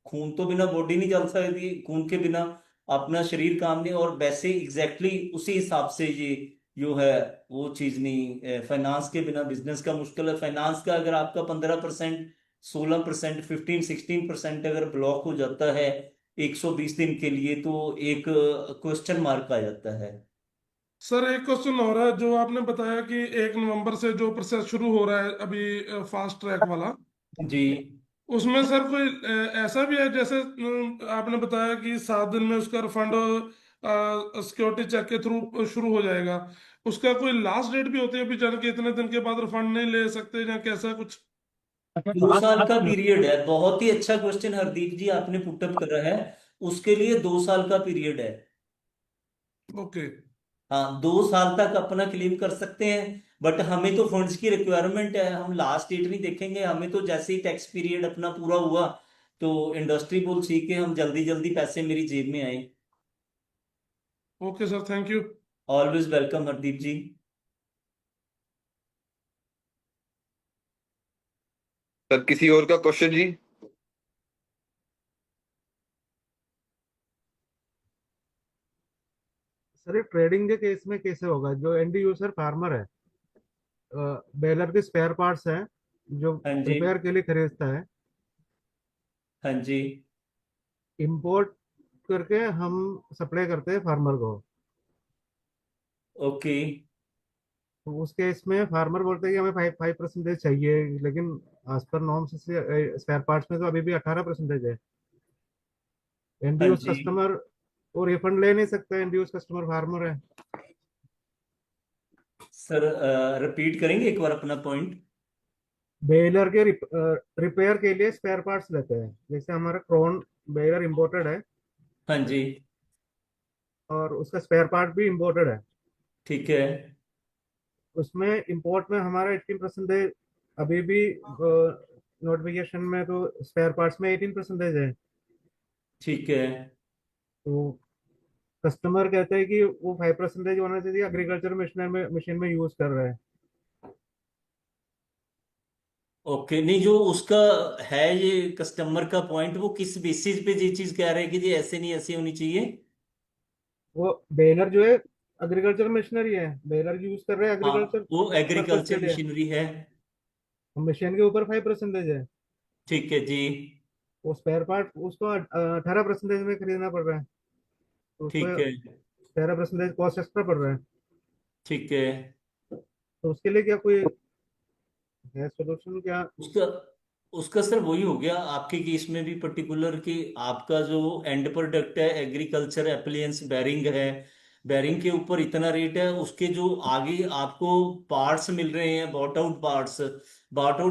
खून तो बिना बॉडी नहीं चल सकती, खून के बिना अपना शरीर काम नहीं। और वैसे एग्जैक्टली उसी हिसाब से ये जो है वो चीज नहीं, फाइनेंस के बिना बिजनेस का मुश्किल है। फाइनेंस का अगर आपका 15%, 16%, 15-16% अगर ब्लॉक हो जाता है 120 दिन के लिए, तो एक क्वेश्चन मार्क आ जाता है। सर एक क्वेश्चन हो रहा है, जो आपने बताया कि 1 नवंबर से जो प्रोसेस शुरू हो रहा है अभी फास्ट ट्रैक वाला जी, उसमें सर कोई ऐसा भी है जैसे आपने बताया कि 7 दिन में उसका रिफंड सिक्योरिटी चेक के थ्रू शुरू हो जाएगा, उसका कोई लास्ट डेट भी होती है अभी जान के इतने दिन के बाद रिफंड नहीं ले सकते या कैसा कुछ? 2 साल का पीरियड है। बहुत ही अच्छा क्वेश्चन हरदीप जी आपने पुटअप करा है। उसके लिए 2 साल का पीरियड है। ओके। हाँ, 2 साल तक अपना क्लेम कर सकते हैं, बट हमें तो फंड्स की रिक्वायरमेंट है। हम लास्ट डेट नहीं देखेंगे, हमें तो जैसे ही टैक्स पीरियड अपना पूरा हुआ तो इंडस्ट्री बोल सी के हम जल्दी जल्दी पैसे मेरी जेब में आए। Okay sir, thank you. Always welcome Hardeep ji. Sir किसी और का क्वेश्चन जी? सर ये ट्रेडिंग के केस में कैसे होगा? जो एंड यूजर फार्मर है, बेलर के स्पेयर पार्ट्स हैं जो हाँ जी, रिपेयर के लिए खरीदता है, हाँ जी, इंपोर्ट करके हम सप्लाई करते हैं फार्मर को। ओके। तो उस केस में फार्मर बोलते हैं कि हमें 5% चाहिए, लेकिन एज पर नॉर्म्स से स्पेयर पार्ट्स में तो अभी भी 18% है। एंड हाँ यूज जी कस्टमर वो रिफंड ले नहीं सकते, एंड यूज कस्टमर फार्मर है। सर, रिपीट करेंगे एक बार अपना पॉइंट? बेलर के रिपेयर के लिए स्पेयर पार्ट्स लेते हैं, जैसे हमारा क्रोन बेलर इंपोर्टेड है हाँ जी, और उसका स्पेयर पार्ट भी इंपोर्टेड है। ठीक है, उसमें इंपोर्ट में हमारा 18% अभी भी नोटिफिकेशन में तो स्पेयर पार्ट्स में 18% है। ठीक है, तो कस्टमर कहते हैं कि वो 5% होना चाहिए, एग्रीकल्चर मशीन में यूज कर रहे हैं। ओके। नहीं, जो उसका है ये कस्टमर का पॉइंट, वो किस बेसिस पे ये चीज कह रहे हैं कि जी ऐसे नहीं, ऐसे होनी चाहिए? वो बेलर जो है एग्रीकल्चर मशीनरी है, बेलर यूज कर रहे हैं हाँ, एग्रीकल्चर वो पर्पज के एग्रीकल्चर लिए। मशीनरी है। मशीन के ऊपर 5% है, ठीक है जी, वो स्पेयर पार्ट उसको 18% में खरीदना पड़ रहा है, तो उसको ठीक है, 13% कॉस्ट एक्स्ट्रा पड़ रहा है। ठीक है। तो उसके लिए क्या कोई है सोल्यूशन क्या? उसका उसका सर वही हो गया आपके केस में भी पर्टिकुलर कि आपका जो एंड प्रोडक्ट है एग्रीकल्चर एप्लियंस बैरिंग है, बैरिंग के ऊपर इतना रेट है, उसके जो आगे आपको पार्ट्स मिल रहे हैं, bought out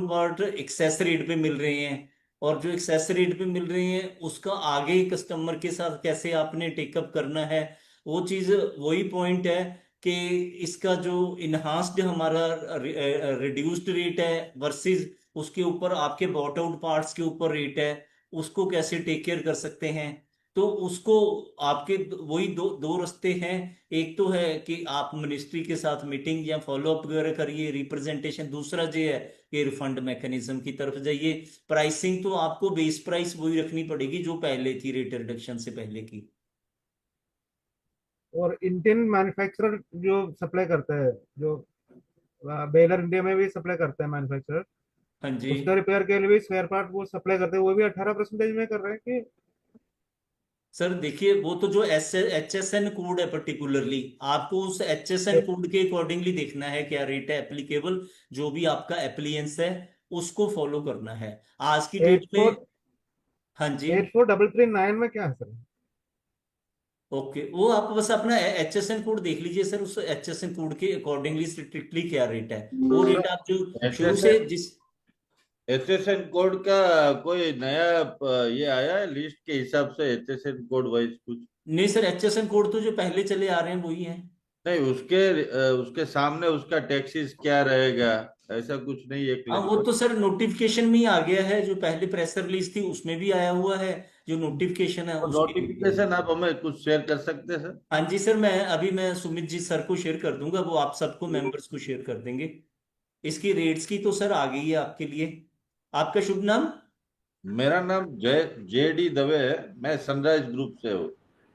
part excess rate पे मिल रहे हैं, और जो एक्सेस रेट पे मिल रहे हैं उसका आगे कस्टमर के साथ कैसे आपने टेकअप करना है, वो चीज वही पॉइंट है कि इसका जो इन्हांस्ड हमारा रिड्यूस्ड रेट है वर्सेस उसके ऊपर आपके बॉट आउट पार्ट्स के ऊपर रेट है, उसको कैसे टेक केयर कर सकते हैं। तो उसको आपके वही दो दो रास्ते हैं। एक तो है कि आप मिनिस्ट्री के साथ मीटिंग या फॉलो अप वगैरह करिए, रिप्रेजेंटेशन। दूसरा ये है कि रिफंड मैकेनिज्म की तरफ जाइए। प्राइसिंग तो आपको बेस प्राइस वही रखनी पड़ेगी जो पहले थी, रेट रिडक्शन से पहले की। और इंडियन मैन्युफैक्चरर जो सप्लाई करता है, जो बेलर इंडिया में भी सप्लाई करता है मैन्युफैक्चरर, हाँ जी। उसका रिपेयर के लिए भी स्पेयर पार्ट वो सप्लाई करते हैं, वो भी 18% में कर रहे हैं कि? सर देखिए, वो तो जो HSN कोड है पर्टिकुलरली, आपको उस HSN कोड के अकॉर्डिंगली देखना है क्या रेट है एप्लीकेबल, जो भी आपका एप्लियंस है उसको फॉलो करना है आज की एट डेट फोर में। हाँ जी। 84339 में क्या है सर? ओके, वो आप बस अपना HSN कोड देख लीजिए सर, उस HSN कोड के अकॉर्डिंगली स्ट्रिक्टली क्या रेट है, वो रेट आप जो शुरू से एचएसएन जिस। एचएसएन कोड का कोई नया ये आया है लिस्ट के हिसाब से, एचएसएन कोड वाइज कुछ? नहीं सर, HSN कोड तो जो पहले चले आ रहे हैं वही है। नहीं, उसके सामने उसका टैक्सेस क्या रहेगा, ऐसा कुछ नहीं है हाँ, वो तो क्लियर? सर नोटिफिकेशन में ही आ गया है, जो पहले प्रेस रिलीज थी उसमें भी आया हुआ है, जो नोटिफिकेशन है तो उसके भी दिया है। नोटिफिकेशन आप हमें कुछ शेयर कर सकते हैं सर? हाँ जी सर, मैं सुमित जी सर को शेयर कर दूंगा, वो आप सबको मेंबर्स को शेयर कर देंगे। इसकी रेट्स की तो सर आ गई है आपके लिए। आपका शुभ नाम? मेरा नाम JD दवे है, मैं सनराइज ग्रुप से हूँ।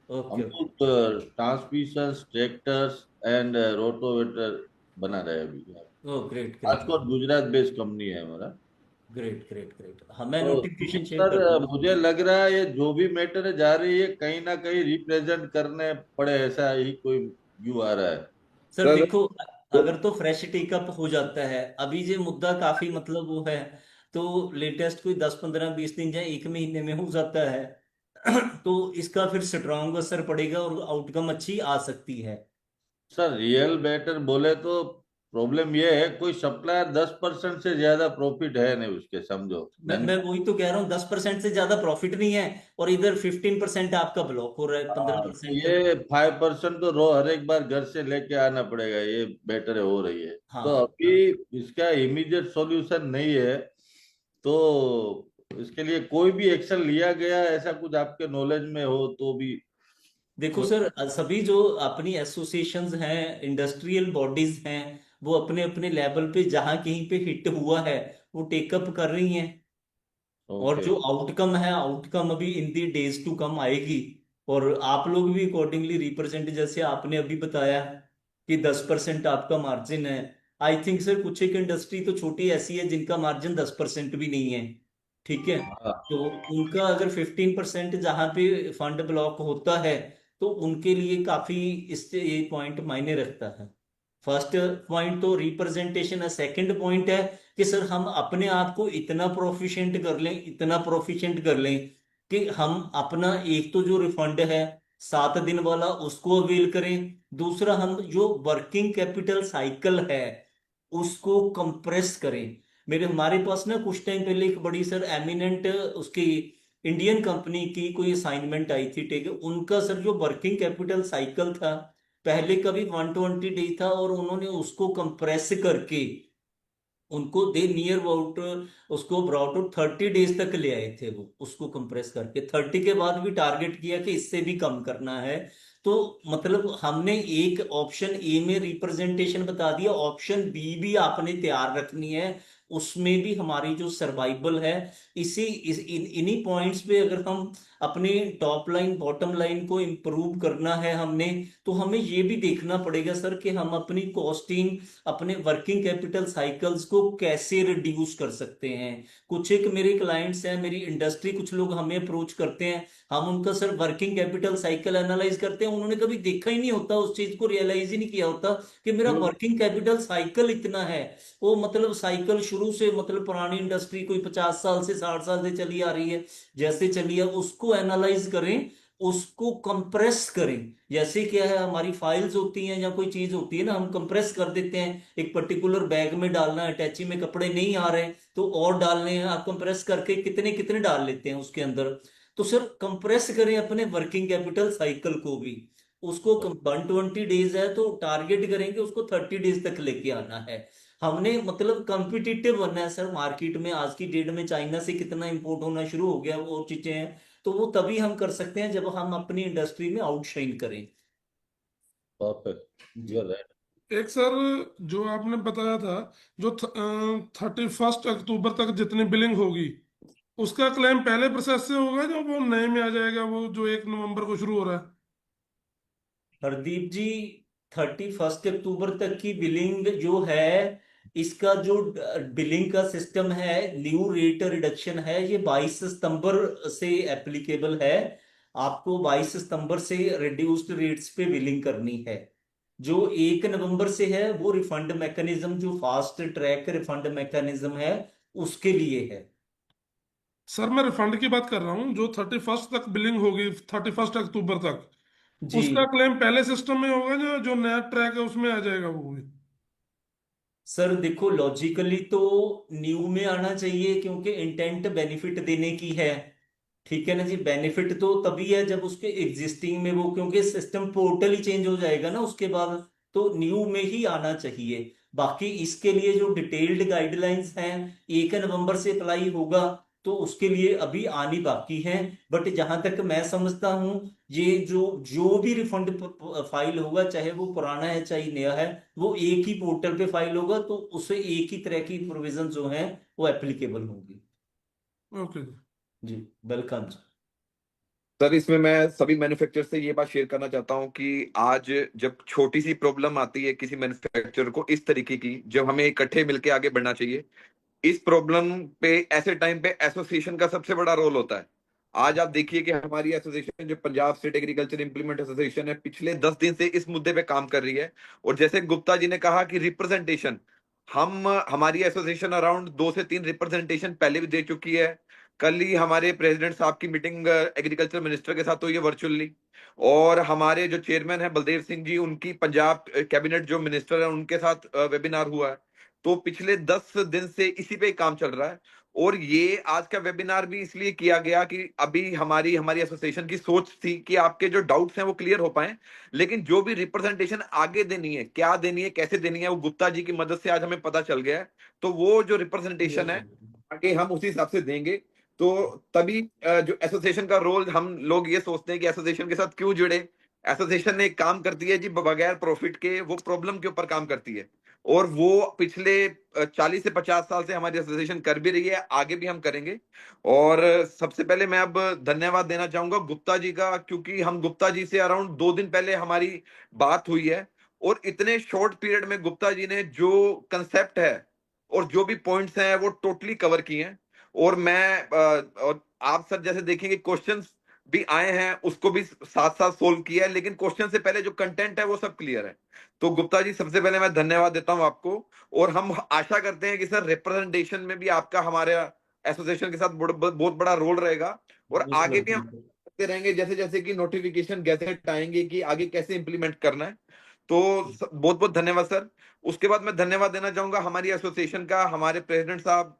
हम ओके, तो ट्रांसमिशन, ट्रैक्टर्स एंड रोटोवेटर बना रहे हैं अभी। Oh great great Rajkot Gujarat based company है हमारा। Great great great. हाँ, मैं तो नोटिफिकेशन शेयर सर कर दूंगा। मुझे लग रहा है ये जो भी मैटर जा रही है कहीं ना कहीं रिप्रेजेंट करने पड़े, ऐसा ही कोई व्यू आ रहा है। सर सर देखो, अगर तो फ्रेश टेकअप हो जाता है, अभी ये मुद्दा काफी मतलब वो है, तो लेटेस्ट कोई 10-15-20 दिन या 1 महीने में हो जाता है तो इसका फिर स्ट्रांग असर पड़ेगा और आउटकम अच्छी आ सकती है। सर रियल मैटर बोले तो प्रॉब्लम ये है, कोई सप्लायर 10% से ज्यादा प्रॉफिट है नहीं उसके, समझो। मैं वही तो कह रहा हूँ, 10% से ज्यादा प्रॉफिट नहीं है, और इधर 15% आपका ब्लॉक हो रहा है, पंद्रह हाँ, तो परसेंट ये 5% तो रो हर एक बार घर से लेके आना पड़ेगा, ये बेटर हो रही है। तो हाँ अभी हाँ। इसका इमीडिएट सॉल्यूशन नहीं है, तो इसके लिए कोई भी एक्शन लिया गया ऐसा कुछ आपके नॉलेज में हो तो भी देखो कोई? सर, सभी जो अपनी एसोसिएशंस हैं, इंडस्ट्रियल बॉडीज हैं, वो अपने अपने लेवल पे जहां कहीं पे हिट हुआ है वो टेकअप कर रही हैं। और ओके। जो आउटकम है, आउटकम अभी इन दी डेज टू कम आएगी। और आप लोग भी अकॉर्डिंगली रिप्रेजेंट, जैसे आपने अभी बताया कि 10% आपका मार्जिन है। आई थिंक सर कुछ एक इंडस्ट्री तो छोटी ऐसी है जिनका मार्जिन 10% भी नहीं है। ठीक है। हाँ। तो उनका अगर 15% जहाँ पे फंड ब्लॉक होता है, तो उनके लिए काफी इससे ये पॉइंट मायने रखता है। फर्स्ट पॉइंट तो रिप्रेजेंटेशन है। सेकंड पॉइंट है कि सर हम अपने आप को इतना प्रोफिशिएंट कर लें, इतना प्रोफिशिएंट कर लें कि हम अपना एक तो जो रिफंड है 7 दिन वाला उसको अवेल करें। दूसरा, हम जो वर्किंग कैपिटल साइकिल है उसको कंप्रेस करें। हमारे पास ना कुछ टाइम पहले एक बड़ी सर एमिनेंट उसकी इंडियन कंपनी की कोई असाइनमेंट आई थी। ठीक है। उनका सर जो वर्किंग कैपिटल साइकिल था पहले का भी 120 डे था, और उन्होंने उसको कंप्रेस करके उनको दे नियर अबाउट उसको ब्रॉट आउट 30 डेज तक ले आए थे। वो उसको कंप्रेस करके 30 के बाद भी टारगेट किया कि इससे भी कम करना है। तो मतलब हमने एक ऑप्शन ए में रिप्रेजेंटेशन बता दिया, ऑप्शन बी भी आपने तैयार रखनी है। उसमें भी हमारी जो सर्वाइवल है, इन्हीं पॉइंट्स पे अगर हम अपने टॉप लाइन बॉटम लाइन को इम्प्रूव करना है हमने, तो हमें ये भी देखना पड़ेगा सर कि हम अपनी कॉस्टिंग, अपने वर्किंग कैपिटल साइकिल्स को कैसे रिड्यूस कर सकते हैं। कुछ एक मेरे क्लाइंट्स हैं, मेरी इंडस्ट्री, कुछ लोग हमें अप्रोच करते हैं, हम उनका sir working capital cycle analyse करते हैं, उन्होंने कभी देखा ही नहीं होता, उस चीज को रियलाइज ही नहीं किया होता कि मेरा वर्किंग कैपिटल साइकिल इतना है। वो मतलब साइकिल शुरू से, मतलब पुरानी इंडस्ट्री कोई 50 साल से 60 साल से चली आ रही है, जैसे चली है उसको एनालाइज करें, उसको कंप्रेस करें। जैसे क्या है, हमारी फाइल्स होती हैं या कोई चीज होती है ना, हम कंप्रेस कर देते हैं। एक पर्टिकुलर बैग में डालना है, अटैची में कपड़े नहीं आ रहे तो और डालने हैं, आप कंप्रेस करके कितने कितने डाल लेते हैं उसके अंदर। तो सर कंप्रेस करें अपने वर्किंग कैपिटल साइकिल को भी। उसको 120 डेज है तो टारगेट करेंगे उसको 30 डेज तक लेके आना है। हमने मतलब कंपिटिटिव बनना है सर मार्केट में। आज की डेट में चाइना से कितना इंपोर्ट होना शुरू हो गया, वो चीजें हैं। तो वो तभी हम कर सकते हैं जब हम अपनी इंडस्ट्री में आउटशाइन करें। परफेक्ट, जी। You are right. एक सर, जो आपने बताया था, जो 31 अक्टूबर तक जितनी बिलिंग होगी उसका क्लेम पहले प्रोसेस से होगा, जो वो नए में आ जाएगा, वो जो 1 नवंबर को शुरू हो रहा है? हरदीप जी, 31 अक्टूबर तक की बिलिंग जो है, इसका जो बिलिंग का सिस्टम है, न्यू रेट रिडक्शन है, ये 22 सितंबर से एप्लीकेबल है। आपको 22 सितंबर से रिड्यूस्ड रेट्स पे बिलिंग करनी है। जो 1 नवंबर से है वो रिफंड मैकेनिज्म, जो फास्ट ट्रैक रिफंड मैकेनिज्म है, उसके लिए है। सर मैं रिफंड की बात कर रहा हूँ, जो 31 तक बिलिंग होगी, 31 अक्टूबर तक, जी उसका क्लेम पहले सिस्टम में होगा, जो जो नया ट्रैक है उसमें आ जाएगा वो भी? सर देखो, लॉजिकली तो न्यू में आना चाहिए क्योंकि इंटेंट बेनिफिट देने की है। ठीक है ना जी। बेनिफिट तो तभी है जब उसके एग्जिस्टिंग में वो, क्योंकि सिस्टम पोर्टल ही चेंज हो जाएगा ना उसके बाद, तो न्यू में ही आना चाहिए। बाकी इसके लिए जो डिटेल्ड गाइडलाइंस हैं 1 नवंबर से अप्लाई होगा, तो उसके लिए अभी आनी बाकी है। बट जहां तक मैं समझता हूं, ये जो जो भी रिफंड फाइल होगा, चाहे वो पुराना है चाहे नया है, वो एक ही पोर्टल पे फाइल होगा, तो उसे एक ही तरह की प्रोविजन जो है वो एप्लीकेबल होंगी। ओके जी। जी। वेलकम। सर इसमें मैं सभी मैन्युफैक्चरर से ये बात शेयर करना चाहता हूँ कि आज जब छोटी सी प्रॉब्लम आती है किसी मैन्युफैक्चरर को इस तरीके की, जब हमें इकट्ठे मिलके आगे बढ़ना चाहिए, इस प्रॉब्लम पे ऐसे टाइम पे एसोसिएशन का सबसे बड़ा रोल होता है। आज आप देखिए कि हमारी एसोसिएशन जो Punjab state agriculture implement association है, पिछले 10 दिन से इस मुद्दे पे काम कर रही है। और जैसे गुप्ता जी ने कहा कि रिप्रेजेंटेशन, हमारी एसोसिएशन अराउंड 2 से 3 रिप्रेजेंटेशन पहले भी दे चुकी है। कल ही हमारे प्रेसिडेंट साहब की मीटिंग एग्रीकल्चर मिनिस्टर के साथ हुई है वर्चुअली। और हमारे जो चेयरमैन है बलदेव सिंह जी, उनकी पंजाब कैबिनेट जो मिनिस्टर है उनके साथ वेबिनार हुआ है। तो पिछले 10 दिन से इसी पे काम चल रहा है। और ये आज का वेबिनार भी इसलिए किया गया कि अभी हमारी हमारी एसोसिएशन की सोच थी कि आपके जो डाउट्स हैं वो क्लियर हो पाए, लेकिन जो भी रिप्रेजेंटेशन आगे देनी है, क्या देनी है, कैसे देनी है, वो गुप्ता जी की मदद से आज हमें पता चल गया है। तो वो जो रिप्रेजेंटेशन है आगे हम उसी हिसाब से देंगे। तो तभी जो एसोसिएशन का रोल, हम लोग ये सोचते हैं कि एसोसिएशन के साथ क्यों जुड़े। एसोसिएशन ने एक काम करती है जी, बगैर प्रॉफिट के वो प्रॉब्लम के ऊपर काम करती है। और वो पिछले 40 से 50 साल से हमारी एसोसिएशन कर भी रही है, आगे भी हम करेंगे। और सबसे पहले मैं अब धन्यवाद देना चाहूंगा गुप्ता जी का, क्योंकि हम गुप्ता जी से अराउंड 2 दिन पहले हमारी बात हुई है, और इतने शॉर्ट पीरियड में गुप्ता जी ने जो कंसेप्ट है और जो भी पॉइंट्स हैं वो टोटली कवर किए हैं। और और आप सर जैसे देखेंगे क्वेश्चंस भी आए हैं, उसको भी साथ साथ सोल्व किया है, लेकिन क्वेश्चन से पहले जो कंटेंट है वो सब क्लियर है। तो गुप्ता जी सबसे पहले मैं धन्यवाद देता हूं आपको, और हम आशा करते हैं कि सर रिप्रेजेंटेशन में भी आपका हमारे एसोसिएशन के साथ बहुत बड़ा रोल रहेगा, और आगे भी हम करते रहेंगे जैसे जैसे कि नोटिफिकेशन गैजेट आएंगे कि आगे कैसे इंप्लीमेंट करना है। तो बहुत बहुत धन्यवाद सर। उसके बाद मैं धन्यवाद देना चाहूंगा हमारी एसोसिएशन का, हमारे प्रेसिडेंट साहब,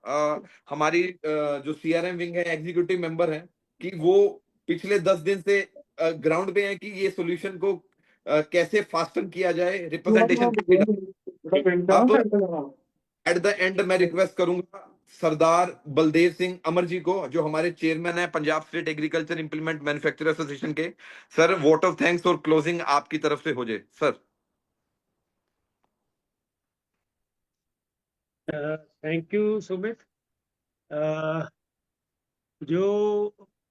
हमारी जो सीआरएम विंग है, एग्जीक्यूटिव मेंबर हैं, कि वो पिछले 10 दिन से ग्राउंड पे हैं कि ये सॉल्यूशन को कैसे फास्टन किया जाए रिप्रेजेंटेशन। अब एट द एंड मैं रिक्वेस्ट करूंगा सरदार बलदेव सिंह अमर जी को, जो हमारे चेयरमैन है Punjab state agriculture implement manufacture association के। सर वोट ऑफ थैंक्स और क्लोजिंग आपकी तरफ से हो जाए सर। Thank you Sumit. जो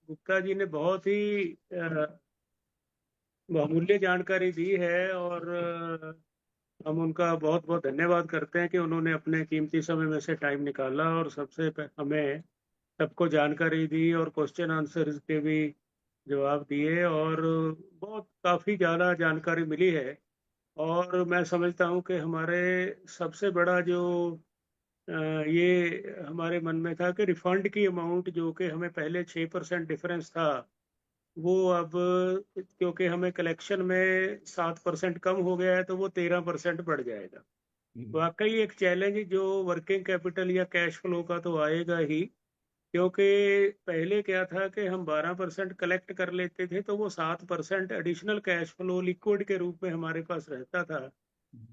गुप्ता जी ने बहुत ही बहुमूल्य जानकारी दी है, और हम उनका बहुत बहुत धन्यवाद करते हैं कि उन्होंने अपने कीमती समय में से टाइम निकाला और हमें सबको जानकारी दी, और क्वेश्चन आंसर के भी जवाब दिए, और बहुत काफ़ी ज़्यादा जानकारी मिली है। और मैं समझता हूँ कि हमारे सबसे बड़ा जो ये हमारे मन में था कि रिफंड की अमाउंट, जो कि हमें पहले 6% डिफरेंस था, वो अब क्योंकि हमें कलेक्शन में 7% कम हो गया है, तो वो 13% बढ़ जाएगा। वाकई एक चैलेंज जो वर्किंग कैपिटल या कैश फ्लो का तो आएगा ही, क्योंकि पहले क्या था कि हम 12% कलेक्ट कर लेते थे, तो वो 7% एडिशनल कैश फ्लो लिक्विड के रूप में हमारे पास रहता था,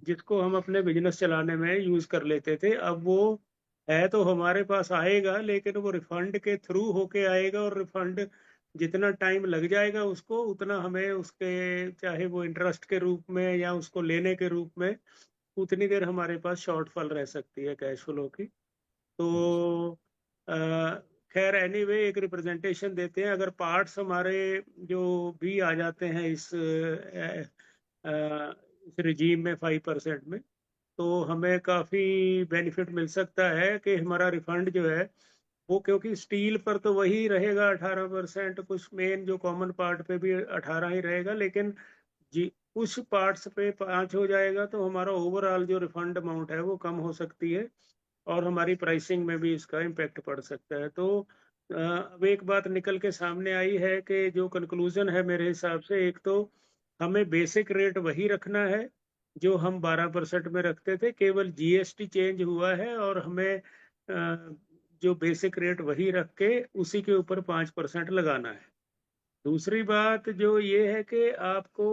जिसको हम अपने बिजनेस चलाने में यूज कर लेते थे। अब वो है तो हमारे पास आएगा, लेकिन वो रिफंड के थ्रू होके आएगा, और रिफंड जितना टाइम लग जाएगा उसको, उतना हमें उसके, चाहे वो इंटरेस्ट के रूप में या उसको लेने के रूप में, उतनी देर हमारे पास शॉर्टफॉल रह सकती है कैश फ्लो की। तो खैर एनीवे, एक रिप्रेजेंटेशन देते हैं। अगर पार्ट्स हमारे जो भी आ जाते हैं इस रिजीम में 5% में, तो हमें काफ़ी बेनिफिट मिल सकता है कि हमारा रिफंड जो है वो, क्योंकि स्टील पर तो वही रहेगा 18%, कुछ मेन जो कॉमन पार्ट पे भी 18 ही रहेगा, लेकिन जी कुछ पार्ट्स पे 5 हो जाएगा, तो हमारा ओवरऑल जो रिफंड अमाउंट है वो कम हो सकती है, और हमारी प्राइसिंग में भी इसका इम्पेक्ट पड़ सकता है। तो अब एक बात निकल के सामने आई है कि जो कंक्लूजन है मेरे हिसाब से, एक तो हमें बेसिक रेट वही रखना है जो हम 12% में रखते थे, केवल जीएसटी चेंज हुआ है, और हमें जो बेसिक रेट वही रख के उसी के ऊपर 5% लगाना है। दूसरी बात जो ये है कि आपको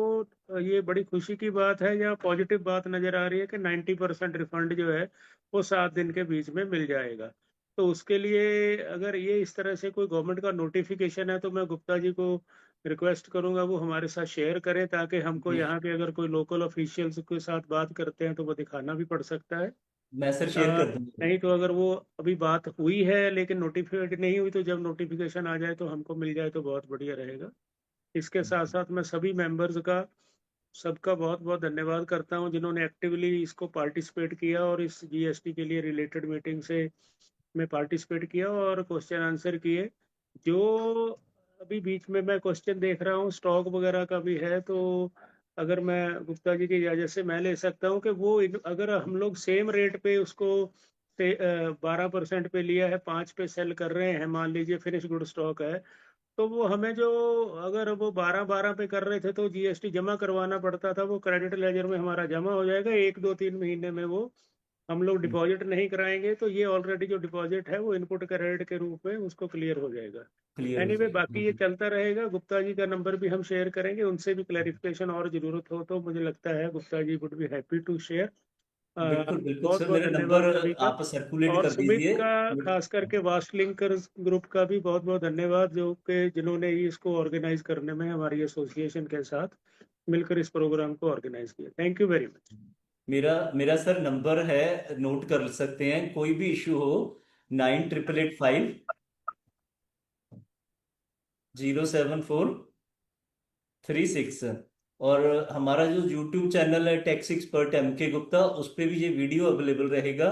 ये बड़ी खुशी की बात है या पॉजिटिव बात नजर आ रही है कि 90% रिफंड जो है वो 7 दिन के बीच में मिल जाएगा। तो उसके लिए अगर ये इस तरह से कोई गवर्नमेंट का नोटिफिकेशन है, तो मैं गुप्ता जी को रिक्वेस्ट करूंगा वो हमारे साथ शेयर करें, ताकि हमको यहाँ के अगर कोई लोकल ऑफिशियल्स के साथ बात करते हैं तो वो दिखाना भी पड़ सकता है। मैं सर शेयर कर दूंगा। नहीं तो अगर वो अभी बात हुई है लेकिन नोटिफाइड नहीं हुई, तो जब नोटिफिकेशन आ जाए तो हमको मिल जाए तो बहुत बढ़िया रहेगा। इसके साथ साथ मैं सभी मेंबर्स का, सबका बहुत बहुत धन्यवाद करता हूं जिन्होंने एक्टिवली इसको पार्टिसिपेट किया, और इस जीएसटी के लिए रिलेटेड मीटिंग से मैं पार्टिसिपेट किया और क्वेश्चन आंसर किए। जो अभी बीच में मैं क्वेश्चन देख रहा हूँ स्टॉक वगैरह का भी है, तो अगर मैं गुप्ता जी की इजाज़त से मैं ले सकता हूँ कि वो अगर हम लोग सेम रेट पे उसको 12% पे लिया है, 5 पे सेल कर रहे हैं, मान लीजिए फिनिश गुड स्टॉक है, तो वो हमें जो, अगर वो 12 पे कर रहे थे तो जीएसटी जमा करवाना पड़ता था, वो क्रेडिट लेजर में हमारा जमा हो जाएगा 1 2 3 महीने में। वो हम लोग डिपॉजिट नहीं कराएंगे, तो ये ऑलरेडी जो डिपॉजिट है वो इनपुट क्रेडिट के रूप में उसको क्लियर हो जाएगा। क्लियर हो एनीवे जाएगा। बाकी ये चलता रहेगा। गुप्ता जी का नंबर भी हम शेयर करेंगे, उनसे भी क्लैरिफिकेशन और जरूरत हो तो मुझे लगता है Gupta ji would be happy to share. बिल्कुल बिल्कुल बहुत सर, बहुत मेरा धन्यवाद नंबर सभी का। आप सर्कुलेट और कर सुमित दीजिए। का, खास करके वास्ट लिंकर्स ग्रुप का भी बहुत बहुत धन्यवाद, जो कि जिन्होंने इसको ऑर्गेनाइज करने में हमारी एसोसिएशन के साथ मिलकर इस प्रोग्राम को ऑर्गेनाइज किया। Thank you very much. मेरा मेरा सर नंबर है, नोट कर सकते हैं, कोई भी इशू हो 9888507436। और हमारा जो यूट्यूब चैनल है टैक्स एक्सपर्ट MK गुप्ता, उस पे भी ये वीडियो अवेलेबल रहेगा।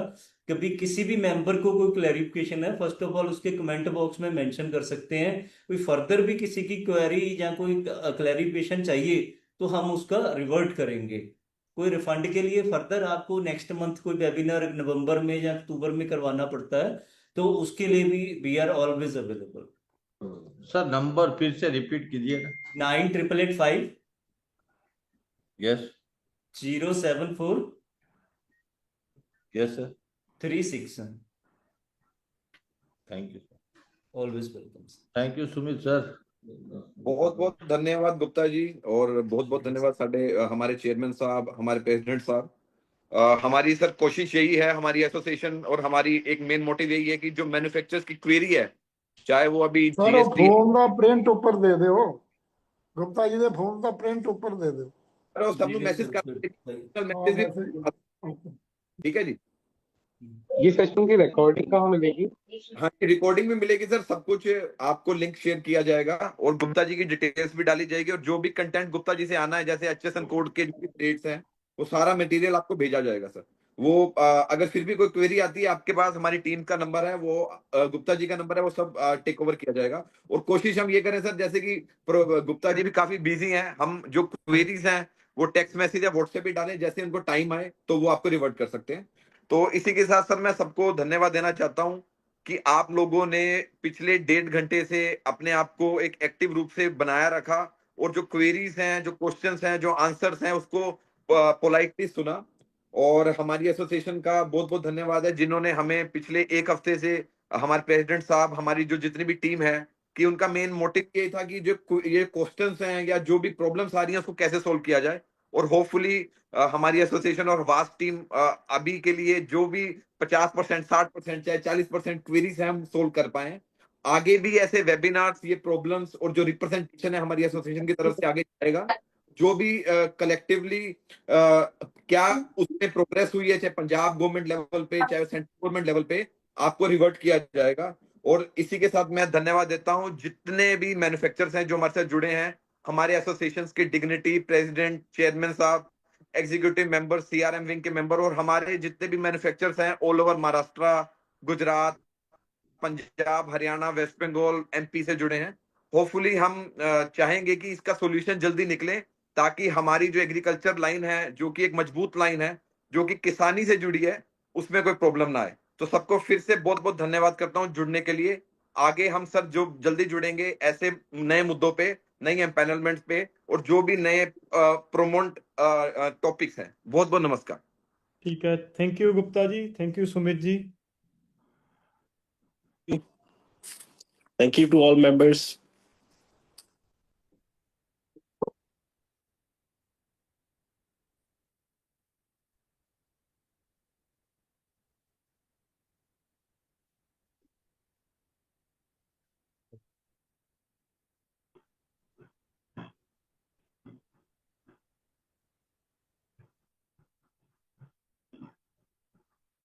कभी किसी भी मेंबर को कोई क्लैरिफिकेशन है, फर्स्ट ऑफ ऑल उसके कमेंट बॉक्स में मेंशन कर सकते हैं। कोई फर्दर भी किसी की क्वेरी या कोई क्लैरिफिकेशन चाहिए तो हम उसका रिवर्ट करेंगे। कोई रिफंड के लिए फर्दर आपको नेक्स्ट मंथ कोई वेबिनार नवंबर में या अक्टूबर में करवाना पड़ता है, तो उसके लिए भी we are always available. Sir number फिर से रिपीट कीजिएगा। 9888507436। Yes yes sir, thank you sir, always welcome. Thank you Sumit sir. बहुत बहुत धन्यवाद गुप्ता जी, और बहुत बहुत धन्यवाद हमारे चेयरमैन साहब, हमारे प्रेसिडेंट साहब। हमारी सर कोशिश यही है, हमारी एसोसिएशन और हमारी एक मेन मोटिव यही है कि जो मैन्युफैक्चरर्स की क्वेरी है, चाहे वो अभी सर जीएसटी फोन का प्रिंट ऊपर दे दो, गुप्ता जी ने फोन का प्रिंट ऊपर दे दो। सब लोग मैसेज कर मैसेज भी, ठीक है जी। ये सेशन की रिकॉर्डिंग कहाँ मिलेगी? हाँ, रिकॉर्डिंग भी मिलेगी सर, सब कुछ आपको लिंक शेयर किया जाएगा और गुप्ता जी की डिटेल्स भी डाली जाएगी, और जो भी कंटेंट गुप्ता जी से आना है, जैसे HSN कोड के जो डेट्स हैं, वो सारा मटेरियल आपको भेजा जाएगा सर। वो अगर फिर भी कोई क्वेरी आती है आपके पास, हमारी टीम का नंबर है, वो गुप्ता जी का नंबर है, वो सब टेक ओवर किया जाएगा। और कोशिश हम ये करें सर, जैसे कि गुप्ता जी भी काफी बिजी हैं, हम जो क्वेरीज हैं वो टेक्स्ट मैसेज या व्हाट्सएप पे डालें, जैसे उनको टाइम आए तो वो आपको रिवर्ट कर सकते हैं। तो इसी के साथ सर मैं सबको धन्यवाद देना चाहता हूं कि आप लोगों ने पिछले 1.5 घंटे से अपने आप को एक एक्टिव रूप से बनाया रखा, और जो क्वेरीज हैं, जो क्वेश्चंस हैं, जो आंसर्स हैं, उसको पोलाइटली सुना। और हमारी एसोसिएशन का बहुत बहुत धन्यवाद है, जिन्होंने हमें पिछले 1 हफ्ते से, हमारे प्रेसिडेंट साहब, हमारी जो जितनी भी टीम है, कि उनका मेन मोटिव ये था कि जो ये क्वेश्चंस हैं या जो भी प्रॉब्लम्स आ रही हैं उसको कैसे सोल्व किया जाए। और होपफुली हमारी एसोसिएशन और वास्ट टीम अभी के लिए जो भी 50%, 60%, चाहे 40% क्वेरीज हैं, हम सोल्व कर पाए। आगे भी ऐसे वेबिनार्स, ये प्रॉब्लम्स और जो रिप्रेजेंटेशन है हमारी एसोसिएशन की तरफ से आगे जाएगा, जो भी कलेक्टिवली क्या उसमें प्रोग्रेस हुई है, चाहे पंजाब गवर्नमेंट लेवल पे, चाहे सेंट्रल गवर्नमेंट लेवल पे, आपको रिवर्ट किया जाएगा। और इसी के साथ मैं धन्यवाद देता हूं जितने भी मैन्युफैक्चरर्स हैं जो हमारे साथ जुड़े हैं, हमारे एसोसिएशन के डिग्निटी, प्रेसिडेंट, चेयरमैन साहब, एग्जीक्यूटिव मेंबर, CRM विंग के मेंबर, और हमारे जितने भी मैन्युफैक्चरर्स हैं all over Maharashtra, Gujarat, Punjab, Haryana, West Bengal, MP से जुड़े हैं। होपफुली हम चाहेंगे कि इसका सॉल्यूशन जल्दी निकले, ताकि हमारी जो एग्रीकल्चर लाइन है, जो कि एक मजबूत लाइन है, जो कि किसानी से जुड़ी है, उसमें कोई प्रॉब्लम ना आए। तो सबको फिर से बहुत बहुत धन्यवाद करता हूं जुड़ने के लिए। आगे हम सर जो जल्दी जुड़ेंगे ऐसे नए मुद्दों पे, नई एम्पैनलमेंट पे, और जो भी नए प्रोमोट टॉपिक्स हैं। बहुत बहुत नमस्कार। ठीक है, thank you Gupta ji, thank you Sumit ji. Thank you to all members.